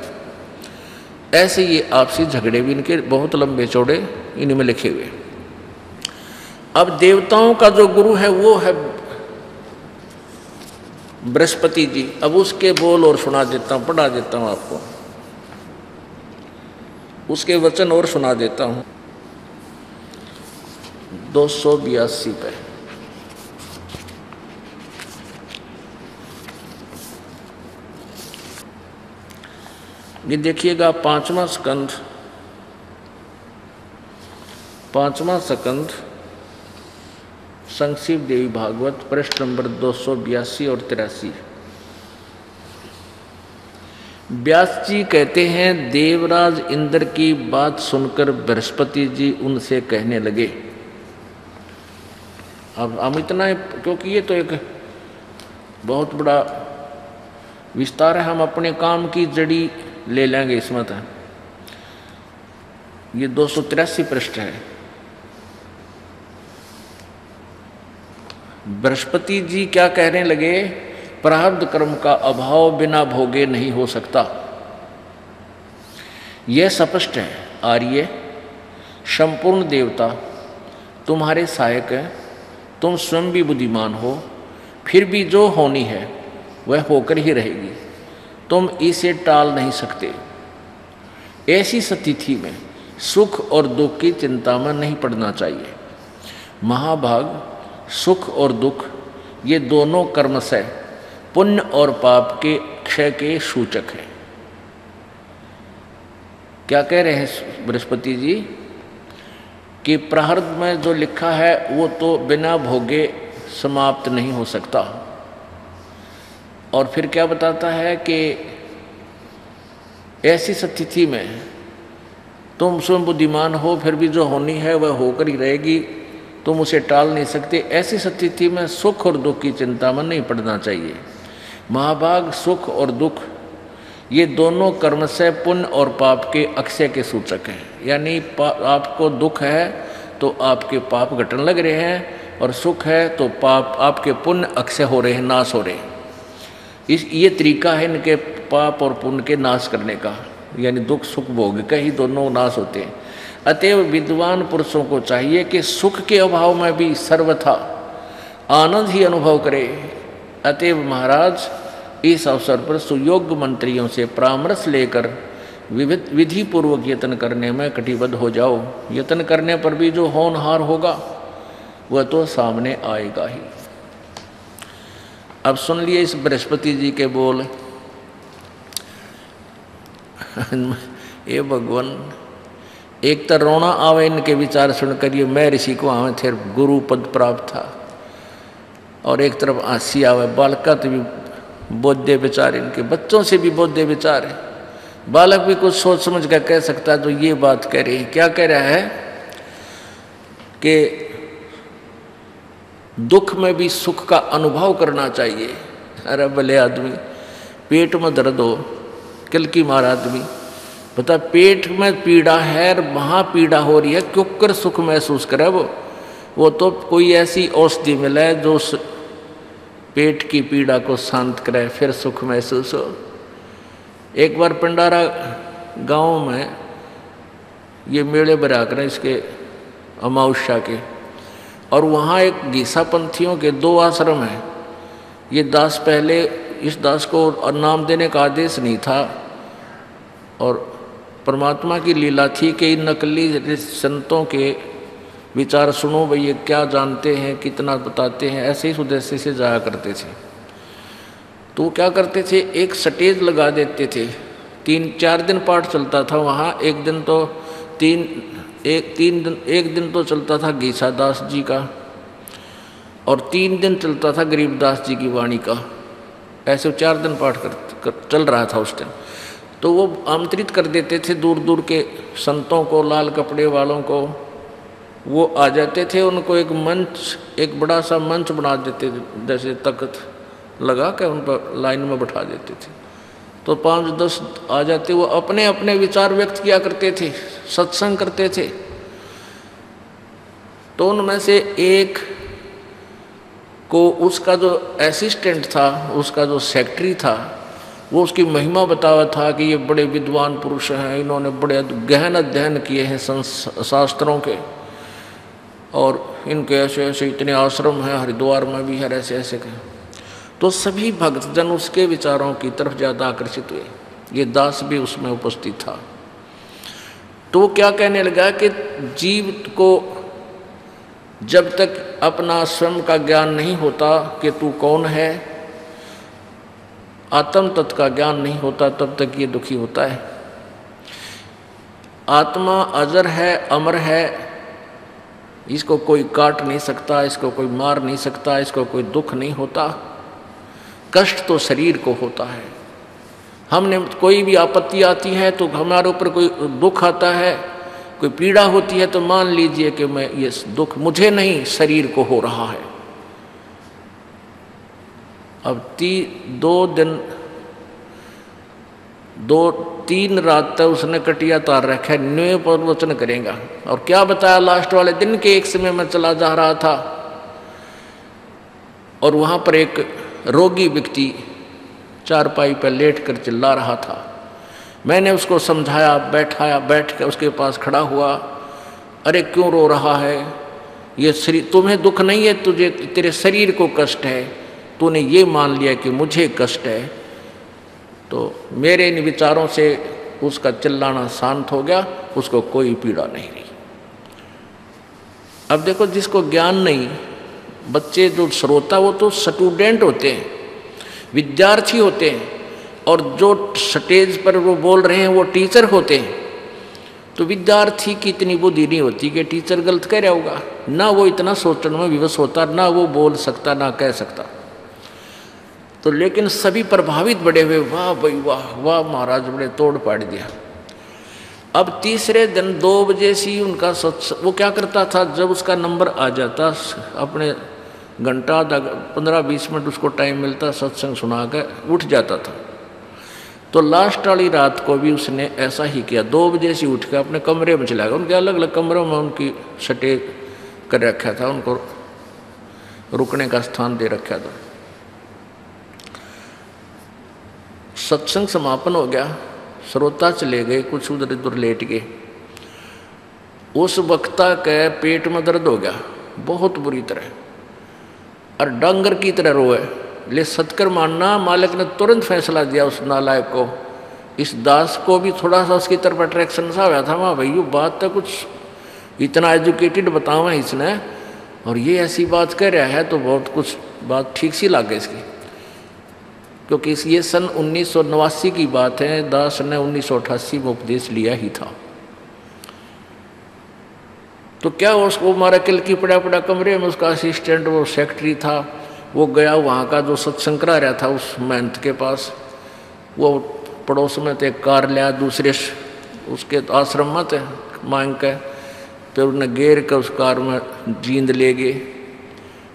ऐसे ये आपसी झगड़े भी इनके बहुत लंबे चौड़े इन्हीं में लिखे हुए। अब देवताओं का जो गुरु है वो है बृहस्पति जी। अब उसके बोल और सुना देता हूँ, पढ़ा देता हूँ आपको, उसके वचन और सुना देता हूँ। 282 पे ये देखिएगा, 5वां स्कंद संक्षिप देवी भागवत, पृष्ठ नंबर 282 और 83। व्यास जी कहते हैं, देवराज इंद्र की बात सुनकर बृहस्पति जी उनसे कहने लगे। अब हम इतना है, क्योंकि ये तो एक बहुत बड़ा विस्तार है, हम अपने काम की जड़ी ले लेंगे इसमें। तो ये 283 पृष्ठ है। बृहस्पति जी क्या कहने लगे, प्रारब्ध कर्म का अभाव बिना भोगे नहीं हो सकता। यह स्पष्ट है आर्य, संपूर्ण देवता तुम्हारे सहायक है, तुम स्वयं भी बुद्धिमान हो, फिर भी जो होनी है वह होकर ही रहेगी, तुम इसे टाल नहीं सकते। ऐसी स्थिति में सुख और दुख की चिंता में नहीं पड़ना चाहिए। महाभाग, सुख और दुख ये दोनों कर्म से पुण्य और पाप के क्षय के सूचक हैं। क्या कह रहे हैं बृहस्पति जी कि प्रारब्ध में जो लिखा है वो तो बिना भोगे समाप्त नहीं हो सकता। और फिर क्या बताता है कि ऐसी स्थिति में तुम स्वयं बुद्धिमान हो, फिर भी जो होनी है वह होकर ही रहेगी, तुम उसे टाल नहीं सकते। ऐसी स्थिति में सुख और दुख की चिंता में नहीं पड़ना चाहिए। महाभाग, सुख और दुख ये दोनों कर्म से पुण्य और पाप के अक्षय के सूचक हैं। यानी आपको दुख है तो आपके पाप घटन लग रहे हैं, और सुख है तो पाप आपके पुण्य अक्षय हो रहे हैं, नाश हो रहे हैं। ये तरीका है इनके पाप और पुण्य के नाश करने का, यानी दुख सुख भोग का ही दोनों नाश होते हैं। अतएव विद्वान पुरुषों को चाहिए कि सुख के अभाव में भी सर्वथा आनंद ही अनुभव करे। अतएव महाराज इस अवसर पर सुयोग्य मंत्रियों से परामर्श लेकर विधि पूर्वक यत्न करने में कटिबद्ध हो जाओ। यत्न करने पर भी जो होनहार होगा वह तो सामने आएगा ही। अब सुन लिए इस बृहस्पति जी के बोल। ये भगवान, एक तो रोना आवे इनके विचार सुनकर, ये मैं ऋषि को आवे थे गुरु पद प्राप्त था, और एक तरफ हंसी आवे, बालका तो भी बोधे विचार, इनके बच्चों से भी बोधे विचार है। बालक भी कुछ सोच समझ कर कह सकता है, तो ये बात कह रही है। क्या कह रहा है कि दुख में भी सुख का अनुभव करना चाहिए। अरे भले आदमी, पेट में दर्द हो, कल की मार आदमी बता, पेट में पीड़ा है, वहाँ पीड़ा हो रही है, क्यों कर सुख महसूस करे वो तो कोई ऐसी औषधि मिले जो पेट की पीड़ा को शांत करे, फिर सुख महसूस हो। एक बार पिंडारा गांव में ये मेले बरा करें इसके अमावस्या के, और वहाँ एक गीसा पंथियों के 2 आश्रम हैं। ये दास पहले, इस दास को नाम देने का आदेश नहीं था, और परमात्मा की लीला थी कि इन नकली संतों के विचार सुनो भाई, ये क्या जानते हैं, कितना बताते हैं, ऐसे ही उद्देश्य से जाया करते थे। तो क्या करते थे, एक स्टेज लगा देते थे, 3-4 दिन पाठ चलता था वहाँ। एक दिन तो चलता था गीसा दास जी का, और 3 दिन चलता था गरीबदास जी की वाणी का। ऐसे 4 दिन पाठ चल रहा था उस दिन। तो वो आमंत्रित कर देते थे दूर दूर के संतों को, लाल कपड़े वालों को। वो आ जाते थे, उनको एक मंच, एक बड़ा सा मंच बना देते थे, जैसे तख्त लगा कर उन पर लाइन में बैठा देते थे। तो 5-10 आ जाते, वो अपने अपने विचार व्यक्त किया करते थे, सत्संग करते थे। तो उनमें से एक को उसका जो असिस्टेंट था, उसका जो सेक्रेटरी था, वो उसकी महिमा बतावा था कि ये बड़े विद्वान पुरुष हैं, इन्होंने बड़े गहन अध्ययन किए हैं शास्त्रों के, और इनके ऐसे ऐसे इतने आश्रम हैं, हरिद्वार में भी है, ऐसे ऐसे के। तो सभी भक्तजन उसके विचारों की तरफ ज़्यादा आकर्षित हुए। ये दास भी उसमें उपस्थित था। तो वो क्या कहने लगा कि जीव को जब तक अपना स्वयं का ज्ञान नहीं होता कि तू कौन है, आत्म तत्व का ज्ञान नहीं होता, तब तक ये दुखी होता है। आत्मा अजर है, अमर है, इसको कोई काट नहीं सकता, इसको कोई मार नहीं सकता, इसको कोई दुख नहीं होता। कष्ट तो शरीर को होता है। हमने कोई भी आपत्ति आती है तो हमारे ऊपर कोई दुख आता है, कोई पीड़ा होती है, तो मान लीजिए कि मैं ये दुख मुझे नहीं, शरीर को हो रहा है। अब 2-3 रात तक उसने कटिया तार रखा, न्यू प्रवचन करेगा। और क्या बताया, लास्ट वाले दिन के एक समय में चला जा रहा था, और वहाँ पर एक रोगी व्यक्ति चारपाई पर लेट कर चिल्ला रहा था। मैंने उसको समझाया, बैठाया, बैठ कर उसके पास खड़ा हुआ। अरे क्यों रो रहा है, ये शरीर, तुम्हें दुख नहीं है, तुझे तेरे शरीर को कष्ट है, तूने ये मान लिया कि मुझे कष्ट है। तो मेरे इन विचारों से उसका चिल्लाना शांत हो गया, उसको कोई पीड़ा नहीं रही। अब देखो, जिसको ज्ञान नहीं, बच्चे जो श्रोता वो तो स्टूडेंट होते हैं, विद्यार्थी होते हैं, और जो स्टेज पर वो बोल रहे हैं वो टीचर होते हैं। तो विद्यार्थी की इतनी बुद्धि नहीं होती कि टीचर गलत कह रहा होगा, ना वो इतना सोचने में विवश होता, ना वो बोल सकता, ना कह सकता। तो लेकिन सभी प्रभावित बड़े हुए, वाह भाई वाह, वाह महाराज, बड़े तोड़ पाड़ दिया। अब तीसरे दिन 2 बजे से उनका सत्संग, वो क्या करता था, जब उसका नंबर आ जाता, अपने घंटा 15-20 मिनट उसको टाइम मिलता, सत्संग सुना कर उठ जाता था। तो लास्ट वाली रात को भी उसने ऐसा ही किया। 2 बजे से उठ कर अपने कमरे में चला गया। उनके अलग अलग कमरों में उनकी स्टे कर रखा था, उनको रुकने का स्थान दे रखा था। सत्संग समापन हो गया, श्रोता चले गए, कुछ उधर इधर लेट गए। उस वक्ता के पेट में दर्द हो गया बहुत बुरी तरह, और डांगर की तरह रोए। ले सत्कर मानना, मालिक ने तुरंत फैसला दिया उस नालायक को। इस दास को भी थोड़ा सा उसकी तरफ अट्रैक्शन सा हुआ था, वहाँ भैया बात तो कुछ इतना एजुकेटेड बतावा इसने, और ये ऐसी बात कह रहा है, तो बहुत कुछ बात ठीक सी लग गई इसकी। क्योंकि ये सन 1989 की बात है, दास ने 1988 में उपदेश लिया ही था। तो क्या उसको मारा किल की पड़ा कमरे में, उसका असिस्टेंट वो सेक्रेटरी था, वो गया वहाँ का जो सत्संग करा रहा था उस महंत के पास। वो पड़ोस में थे, कार लिया दूसरे उसके आश्रम में थे मांग के, फिर उन्हें घेर कर उस कार में जींद ले गए।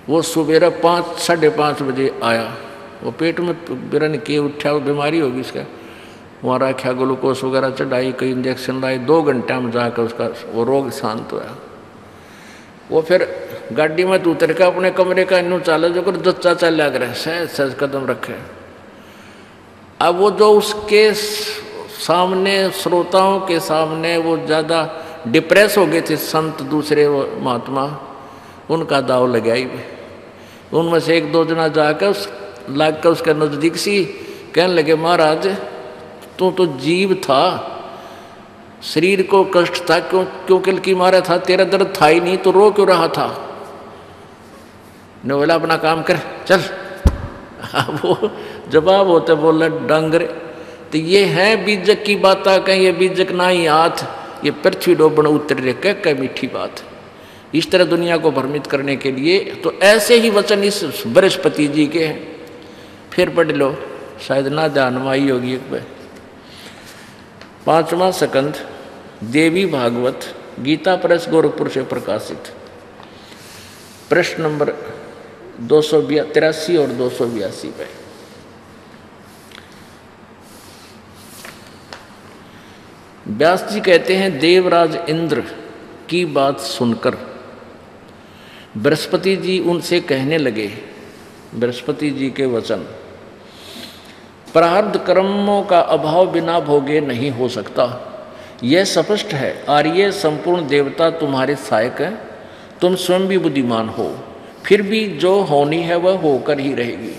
वो सवेरा 5-5:30 बजे आया। वो पेट में बिरन के उठा, वो बीमारी होगी इसका, वहाँ रखा, ग्लूकोज वगैरह चढ़ाई, कई इंजेक्शन लाए। 2 घंटे में जाकर उसका वो रोग शांत हुआ। वो फिर गाड़ी में तू उतर के अपने कमरे का इन्नू चाले जो कर जच्चा चल लग रहा है, सहज सहज कदम रखे। अब वो जो उसके सामने श्रोताओं के सामने वो ज़्यादा डिप्रेस हो गए थे संत दूसरे वो महात्मा, उनका दाव लगाई भी। उनमें से एक दो जना जाकर उस लाग कर उसके नज़दीक सी कहने लगे, महाराज तू तो जीव था, शरीर को कष्ट था, क्यों किल की मारा था, तेरा दर्द था ही नहीं तो रो क्यों रहा था। ने बोला अपना काम कर चल। वो जवाब होते बोला डांगरे, तो ये है बीजक की बात, कहीं ये बीजक ना ही हाथ, ये पृथ्वी डोबण उतर रे कह मीठी बात। इस तरह दुनिया को भ्रमित करने के लिए तो ऐसे ही वचन इस बृहस्पति जी के हैं। फिर पढ़ लो, शायद ना ध्यान में आई होगी एक बार। 5वां स्कंद देवी भागवत गीता प्रेस गोरखपुर से प्रकाशित, प्रश्न नंबर 283 और 282 पे। व्यास जी कहते हैं, देवराज इंद्र की बात सुनकर बृहस्पति जी उनसे कहने लगे, बृहस्पति जी के वचन, प्रारब्ध कर्मों का अभाव बिना भोगे नहीं हो सकता, यह स्पष्ट है। आर्य संपूर्ण देवता तुम्हारे सहायक हैं, तुम स्वयं भी बुद्धिमान हो, फिर भी जो होनी है वह होकर ही रहेगी,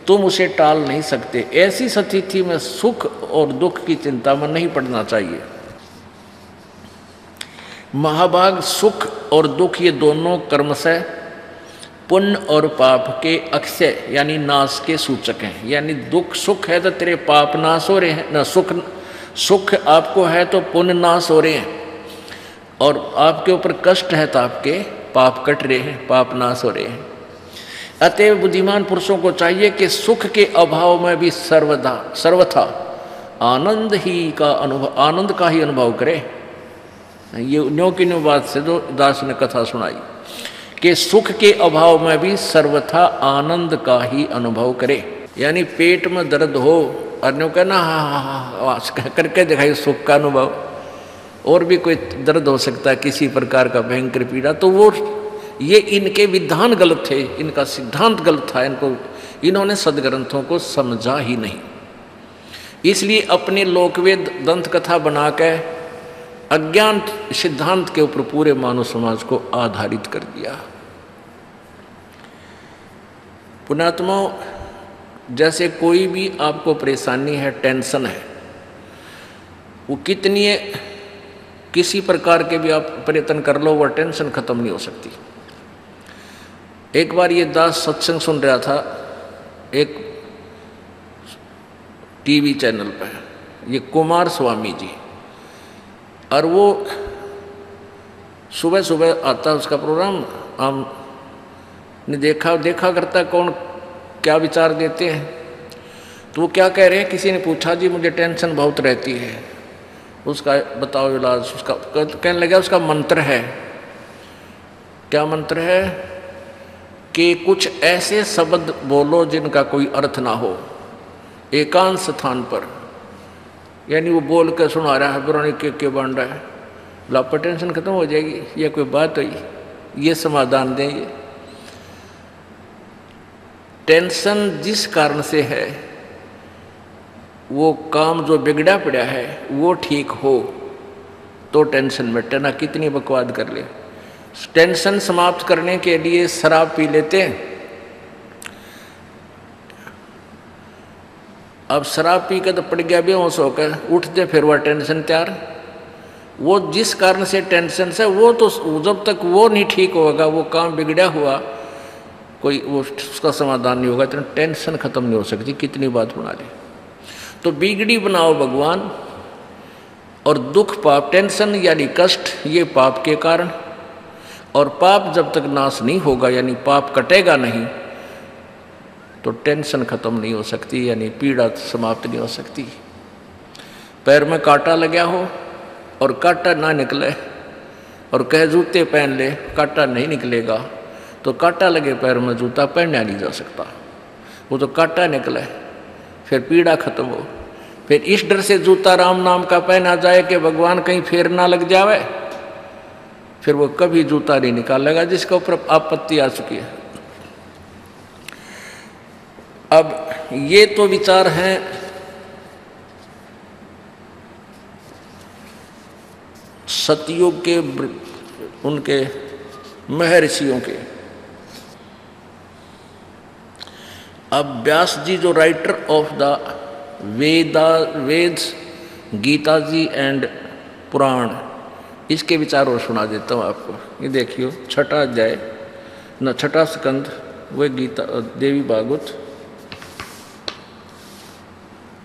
तुम उसे टाल नहीं सकते। ऐसी स्थिति में सुख और दुख की चिंता में नहीं पड़ना चाहिए। महाभाग सुख और दुख ये दोनों कर्मशः पुण्य और पाप के अक्षय यानी नाश के सूचक हैं। यानी दुख सुख है तो तेरे पाप नाश हो रहे हैं, ना सुख आपको है तो पुण्य नाश हो रहे हैं, और आपके ऊपर कष्ट है तो आपके पाप कट रहे हैं, पाप नाश हो रहे हैं। अतएव बुद्धिमान पुरुषों को चाहिए कि सुख के अभाव में भी सर्वथा आनंद का ही अनुभव करे। ये न्यों की न्यों बात से जो दास ने कथा सुनाई कि सुख के अभाव में भी सर्वथा आनंद का ही अनुभव करे। यानी पेट में दर्द हो और न्यों कहना हाँ करके दिखाई सुख का अनुभव, और भी कोई दर्द हो सकता है किसी प्रकार का भयंकर पीड़ा, तो वो ये इनके विधान गलत थे, इनका सिद्धांत गलत था, इन्होंने सदग्रंथों को समझा ही नहीं। इसलिए अपने लोकवेद दंत कथा बना के अज्ञान सिद्धांत के ऊपर पूरे मानव समाज को आधारित कर दिया। पुण्यात्मा, जैसे कोई भी आपको परेशानी है, टेंशन है, वो कितनी किसी प्रकार के भी आप प्रयत्न कर लो, वह टेंशन खत्म नहीं हो सकती। एक बार ये दास सत्संग सुन रहा था एक टीवी चैनल पर, ये कुमार स्वामी जी, और वो सुबह सुबह आता उसका प्रोग्राम, हमने देखा करता कौन क्या विचार देते हैं। तो वो क्या कह रहे हैं, किसी ने पूछा जी मुझे टेंशन बहुत रहती है, उसका बताओ इलाज। उसका कहने लगा उसका मंत्र है। क्या मंत्र है कि कुछ ऐसे शब्द बोलो जिनका कोई अर्थ ना हो, एकांत स्थान पर, यानी वो बोल कर सुना रहा है, पुरानी के बन रहा है, लापा टेंशन खत्म हो जाएगी। ये कोई बात हुई, ये समाधान दें। ये टेंशन जिस कारण से है, वो काम जो बिगड़ा पड़ा है वो ठीक हो तो टेंशन मिटे, ना कितनी बकवाद कर ले। टेंशन समाप्त करने के लिए शराब पी लेते हैं। अब शराब पी के तो पड़ गया बेहोश होकर, उठते फिर वह टेंशन तैयार। वो जिस कारण से टेंशन से, वो तो जब तक वो नहीं ठीक होगा, वो काम बिगड़ा हुआ, कोई वो उसका समाधान नहीं होगा, तो टेंशन खत्म नहीं हो सकती, कितनी बात बना ले। तो बिगड़ी बनाओ भगवान, और दुख पाप, टेंशन यानी कष्ट, ये पाप के कारण, और पाप जब तक नाश नहीं होगा, यानी पाप कटेगा नहीं, तो टेंशन खत्म नहीं हो सकती, यानी पीड़ा समाप्त नहीं हो सकती। पैर में कांटा लगा हो और कांटा ना निकले, और कहे जूते पहन ले, कांटा नहीं निकलेगा, तो कांटा लगे पैर में जूता पहना नहीं जा सकता। वो तो कांटा निकले, फिर पीड़ा खत्म हो। फिर इस डर से जूता राम नाम का पहना जाए कि भगवान कहीं फेर ना लग जावे, फिर वो कभी जूता नहीं निकालेगा जिसके ऊपर आपत्ति आ चुकी है। अब ये तो विचार हैं सतयुग के उनके महर्षियों के। अब व्यास जी जो writer of the Vedas, Gita ji and Purana, इसके विचार और सुना देता हूँ आपको। ये देखियो, छठा अध्याय न छठा स्कंद, वह गीता देवी भागवत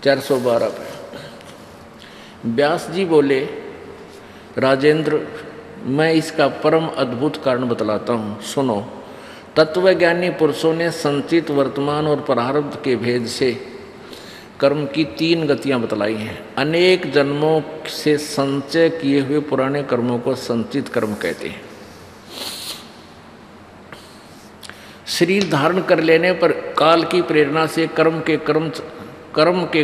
412 पे व्यास जी बोले, राजेंद्र मैं इसका परम अद्भुत कारण बतलाता हूँ, सुनो। तत्वज्ञानी पुरुषों ने संचित, वर्तमान और प्रारब्ध के भेद से कर्म की 3 गतियां बतलाई हैं। अनेक जन्मों से संचय किए हुए पुराने कर्मों को संचित कर्म कहते हैं। शरीर धारण कर लेने पर काल की प्रेरणा से कर्म के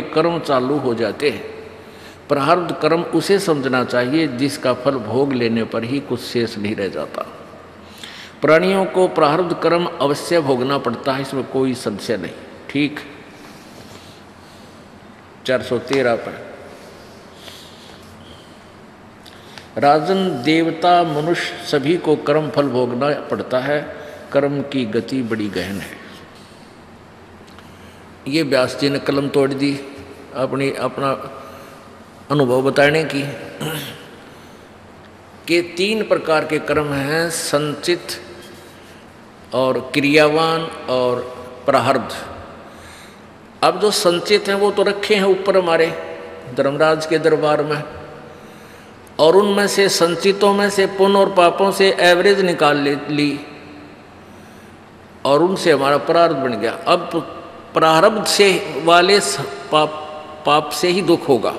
कर्म चालू हो जाते हैं। प्रारब्ध कर्म उसे समझना चाहिए जिसका फल भोग लेने पर ही कुछ शेष नहीं रह जाता। प्राणियों को प्रारब्ध कर्म अवश्य भोगना पड़ता है, इसमें कोई संशय नहीं। ठीक 413 पर राजन, देवता, मनुष्य सभी को कर्म फल भोगना पड़ता है। कर्म की गति बड़ी गहन है। ये व्यास जी ने कलम तोड़ दी अपना अनुभव बताने की कि 3 प्रकार के कर्म हैं, संचित और क्रियावान और प्रारब्ध। अब जो संचित हैं वो तो रखे हैं ऊपर हमारे धर्मराज के दरबार में, और उनमें से संचितों में से पुण्य और पापों से एवरेज निकाल ली और उनसे हमारा प्रारब्ध बन गया। अब प्रारब्ध से वाले पाप से ही दुख होगा,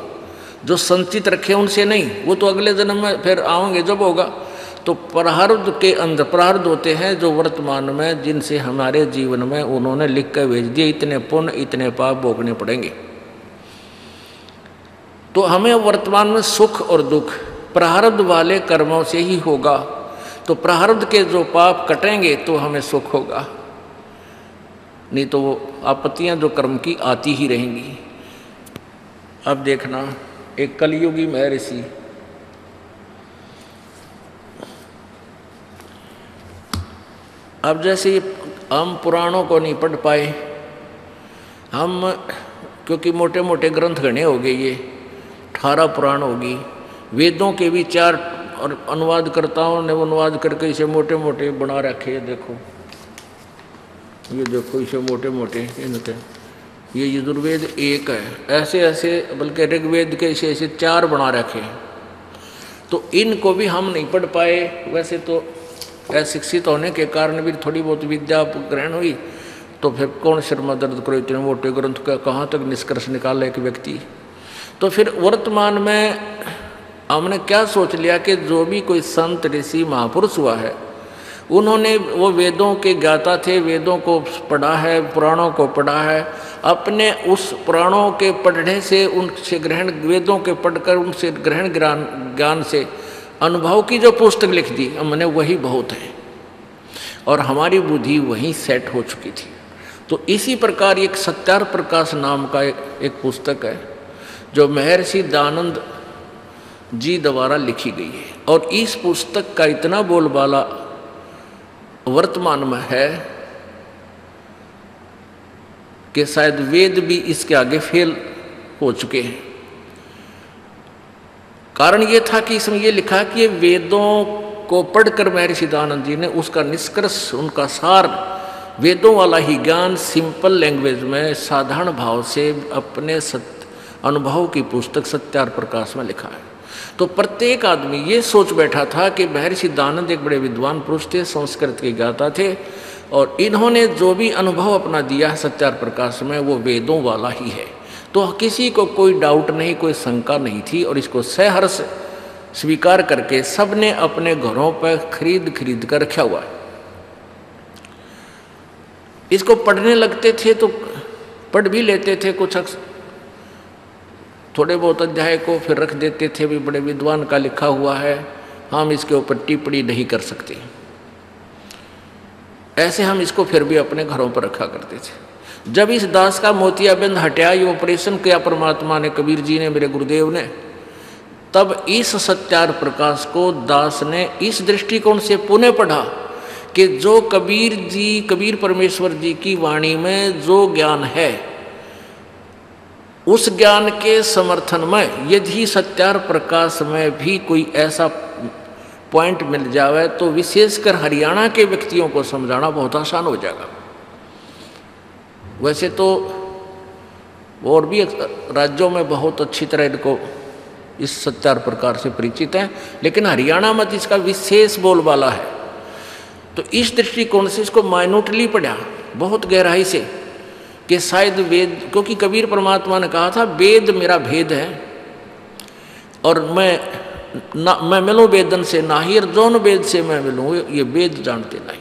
जो संचित रखे उनसे नहीं, वो तो अगले जन्म में फिर आओगे जब होगा। तो प्रारब्ध के अंदर प्रारब्ध होते हैं जो वर्तमान में जिनसे हमारे जीवन में उन्होंने लिख कर भेज दिए, इतने पुण्य इतने पाप भोगने पड़ेंगे। तो हमें वर्तमान में सुख और दुख प्रारब्ध वाले कर्मों से ही होगा। तो प्रारब्ध के जो पाप कटेंगे तो हमें सुख होगा, नहीं तो वो आपत्तियां जो कर्म की आती ही रहेंगी। अब देखना, एक कलयुगी महर्षि अब जैसे हम पुराणों को नहीं पढ़ पाए, हम क्योंकि मोटे मोटे ग्रंथ गणे हो गए, ये 18 पुराण होगी, वेदों के भी 4 और अनुवादकर्ताओं ने अनुवाद करके इसे मोटे मोटे बना रखे। देखो ये देखो, इसे मोटे मोटे इनके ये यजुर्वेद 1 है, ऐसे ऐसे बल्कि ऋग्वेद के ऐसे 4 बना रखे। तो इनको भी हम नहीं पढ़ पाए। वैसे तो अशिक्षित होने के कारण भी थोड़ी बहुत विद्या ग्रहण हुई, तो फिर कौन शर्मा दर्द करो, इतने मोटे ग्रंथ का कहाँ तक निष्कर्ष निकाले एक व्यक्ति। तो फिर वर्तमान में हमने क्या सोच लिया कि जो भी कोई संत ऋषि महापुरुष हुआ है, उन्होंने वो वेदों के ज्ञाता थे, वेदों को पढ़ा है, पुराणों को पढ़ा है, अपने उस पुराणों के पढ़ने से उनसे ग्रहण, वेदों के पढ़कर उनसे ग्रहण ज्ञान से अनुभव की जो पुस्तक लिख दी हमने, वही बहुत है और हमारी बुद्धि वहीं सेट हो चुकी थी। तो इसी प्रकार एक सत्यार प्रकाश नाम का एक पुस्तक है जो महर्षि दयानंद जी द्वारा लिखी गई है, और इस पुस्तक का इतना बोलबाला वर्तमान में है कि शायद वेद भी इसके आगे फेल हो चुके हैं। कारण ये था कि इसमें ये लिखा कि ये वेदों को पढ़कर महर्षि दयानंद जी ने उसका निष्कर्ष, उनका सार, वेदों वाला ही ज्ञान सिंपल लैंग्वेज में साधारण भाव से अपने अनुभव की पुस्तक सत्यार प्रकाश में लिखा है। तो प्रत्येक आदमी ये सोच बैठा था कि महर्षि दयानंद एक बड़े विद्वान पुरुष थे, संस्कृत के ज्ञाता थे, और इन्होंने जो भी अनुभव अपना दिया है सत्यार प्रकाश में वो वेदों वाला ही है। तो किसी को कोई डाउट नहीं, कोई शंका नहीं थी, और इसको सहर्ष स्वीकार करके सबने अपने घरों पर खरीद कर रखा हुआ है। इसको पढ़ने लगते थे तो पढ़ भी लेते थे, कुछ थोड़े बहुत अध्याय को फिर रख देते थे, भी बड़े विद्वान का लिखा हुआ है, हम इसके ऊपर टिप्पणी नहीं कर सकते। ऐसे हम इसको फिर भी अपने घरों पर रखा करते थे। जब इस दास का मोतियाबिंद हटाया, ये ऑपरेशन किया परमात्मा ने, कबीर जी ने, मेरे गुरुदेव ने, तब इस सत्यार प्रकाश को दास ने इस दृष्टिकोण से पुनः पढ़ा कि जो कबीर जी, कबीर परमेश्वर जी की वाणी में जो ज्ञान है, उस ज्ञान के समर्थन में यदि सत्यार प्रकाश में भी कोई ऐसा पॉइंट मिल जावे तो विशेषकर हरियाणा के व्यक्तियों को समझाना बहुत आसान हो जाएगा। वैसे तो और भी राज्यों में बहुत अच्छी तरह इनको इस सत्यार प्रकार से परिचित हैं, लेकिन हरियाणा में इसका विशेष बोलबाला है। तो इस दृष्टिकोण से इसको माइन्यूटली पढ़ा, बहुत गहराई से, कि शायद वेद, क्योंकि कबीर परमात्मा ने कहा था वेद मेरा भेद है और मैं मिलूँ वेदन से नाही, और जौन वेद से मैं मिलूँ ये वेद जानते नहीं।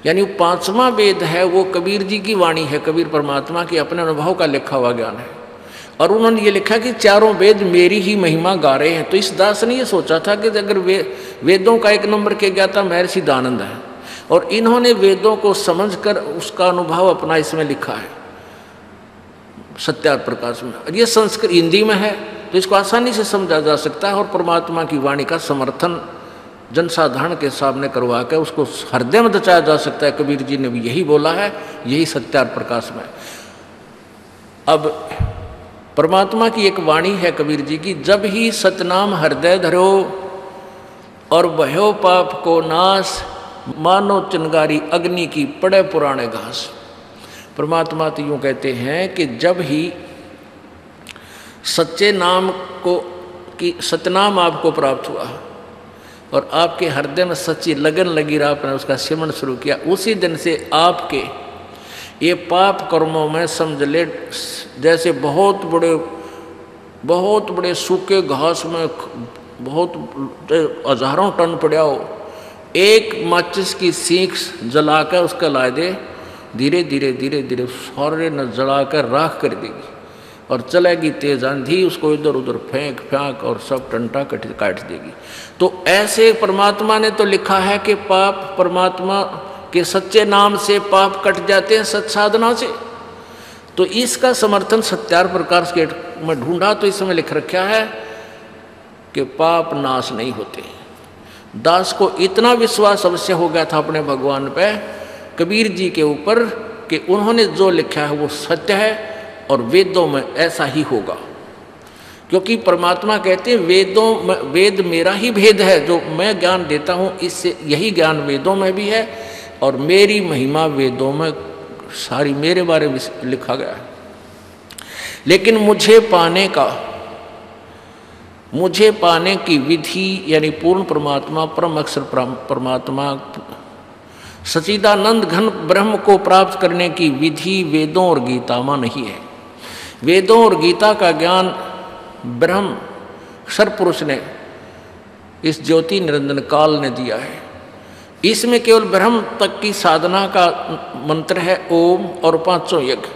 यानी 5वां वेद है वो कबीर जी की वाणी है, कबीर परमात्मा के अपने अनुभव का लिखा हुआ ज्ञान है। और उन्होंने ये लिखा कि चारों वेद मेरी ही महिमा गा रहे हैं। तो इस दास ने ये सोचा था कि अगर वेदों का 1 नंबर के ज्ञाता महर्षि दानंद है, और इन्होंने वेदों को समझकर उसका अनुभव अपना इसमें लिखा है सत्यार प्रकाश में, और ये संस्कृत हिंदी में है तो इसको आसानी से समझा जा सकता है, और परमात्मा की वाणी का समर्थन जनसाधारण के सामने करवा कर उसको हृदय में दचाया जा सकता है। कबीर जी ने भी यही बोला है, यही सत्यार प्रकाश में। अब परमात्मा की एक वाणी है कबीर जी की, जब ही सतनाम हृदय धरो और भयो पाप को नाश, मानो चिंगारी अग्नि की पड़े पुराने घास। परमात्मा तो यूँ कहते हैं कि जब ही सच्चे नाम को कि सतनाम आपको प्राप्त हुआ और आपके हृदय में सच्ची लगन लगी रहा, आपने उसका सिमरण शुरू किया, उसी दिन से आपके ये पाप कर्मों में समझ ले जैसे बहुत बड़े सूखे घास में बहुत हजारों टन पड़ा हो, एक माचिस की सीख जलाकर उसका ला दे, धीरे धीरे सारे न जलाकर राख कर देगी, और चलेगी तेज आंधी, उसको इधर उधर फेंक और सब टंटा काट देगी। तो ऐसे परमात्मा ने तो लिखा है कि पाप परमात्मा के सच्चे नाम से पाप कट जाते हैं, सच साधना से। तो इसका समर्थन सत्यार प्रकाश के में ढूंढा तो इसमें लिख रखा है कि पाप नाश नहीं होते। दास को इतना विश्वास अवश्य हो गया था अपने भगवान पे, कबीर जी के ऊपर, कि उन्होंने जो लिखा है वो सत्य है और वेदों में ऐसा ही होगा। क्योंकि परमात्मा कहते हैं वेद मेरा ही भेद है, जो मैं ज्ञान देता हूँ इससे यही ज्ञान वेदों में भी है, और मेरी महिमा वेदों में सारी मेरे बारे में लिखा गया है। लेकिन मुझे पाने की विधि, यानी पूर्ण परमात्मा, परम अक्षर परमात्मा, सच्चिदानंद घन ब्रह्म को प्राप्त करने की विधि वेदों और गीता में नहीं है। वेदों और गीता का ज्ञान ब्रह्म अक्षर पुरुष ने, इस ज्योति निरंजन काल ने दिया है। इसमें केवल ब्रह्म तक की साधना का मंत्र है ओम और 500 यज्ञ।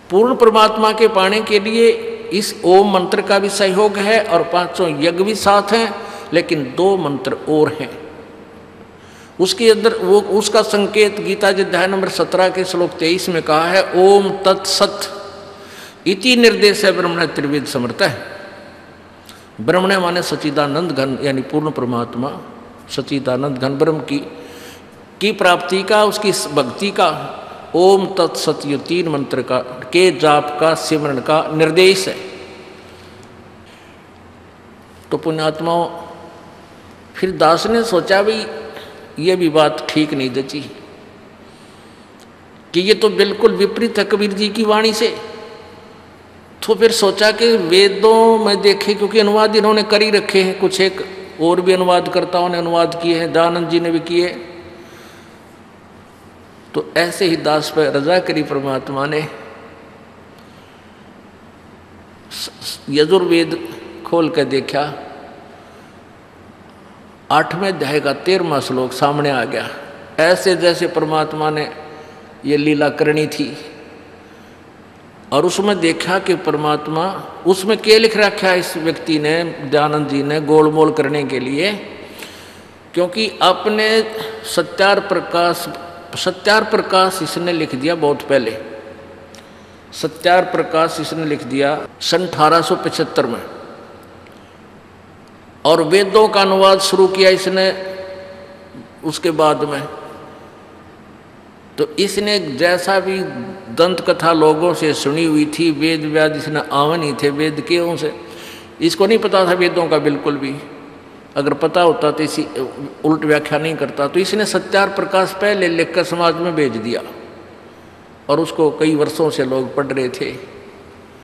पूर्ण परमात्मा के पाने के लिए इस ओम मंत्र का भी सहयोग है और 500 यज्ञ भी साथ हैं, लेकिन 2 मंत्र और हैं उसके अंदर। वो उसका संकेत गीता जी अध्याय नंबर 17 के श्लोक 23 में कहा है, ओम तत्सत इति निर्देश है ब्रह्मण त्रिवेद समर्थ है। ब्रह्मण माने सच्चिदानंद घन, यानी पूर्ण परमात्मा सच्चिदानंद घन ब्रह्म की प्राप्ति का, उसकी भक्ति का ओम तत्सत, ये 3 मंत्र का के जाप का, सिमरण का निर्देश है। तो पुण्यात्माओं, फिर दास ने सोचा भाई ये भी बात ठीक नहीं जची कि ये तो बिल्कुल विपरीत है कबीर जी की वाणी से। तो फिर सोचा कि वेदों में देखे, क्योंकि अनुवाद इन्होंने कर ही रखे हैं, कुछ एक और भी अनुवादकर्ताओं ने अनुवाद किए हैं, दयानंद जी ने भी किए। तो ऐसे ही दास पर रजा करी परमात्मा ने। यजुर्वेद खोल कर देखा, 8वें अध्याय का 13वां श्लोक सामने आ गया। ऐसे जैसे परमात्मा ने ये लीला करनी थी और उसमें देखा कि परमात्मा, उसमें क्या लिख रखा है इस व्यक्ति ने, दयानंद जी ने, गोलमोल करने के लिए, क्योंकि अपने सत्यार प्रकाश इसने लिख दिया बहुत पहले। सत्यार प्रकाश इसने लिख दिया सन 1875 में, और वेदों का अनुवाद शुरू किया इसने उसके बाद में। तो इसने जैसा भी दंत कथा लोगों से सुनी हुई थी, वेद व्याद इसने आवन ही थे वेद के से, इसको नहीं पता था वेदों का बिल्कुल भी। अगर पता होता तो इसी उल्ट व्याख्या नहीं करता। तो इसने सत्यार प्रकाश पहले लिखकर समाज में भेज दिया, और उसको कई वर्षों से लोग पढ़ रहे थे।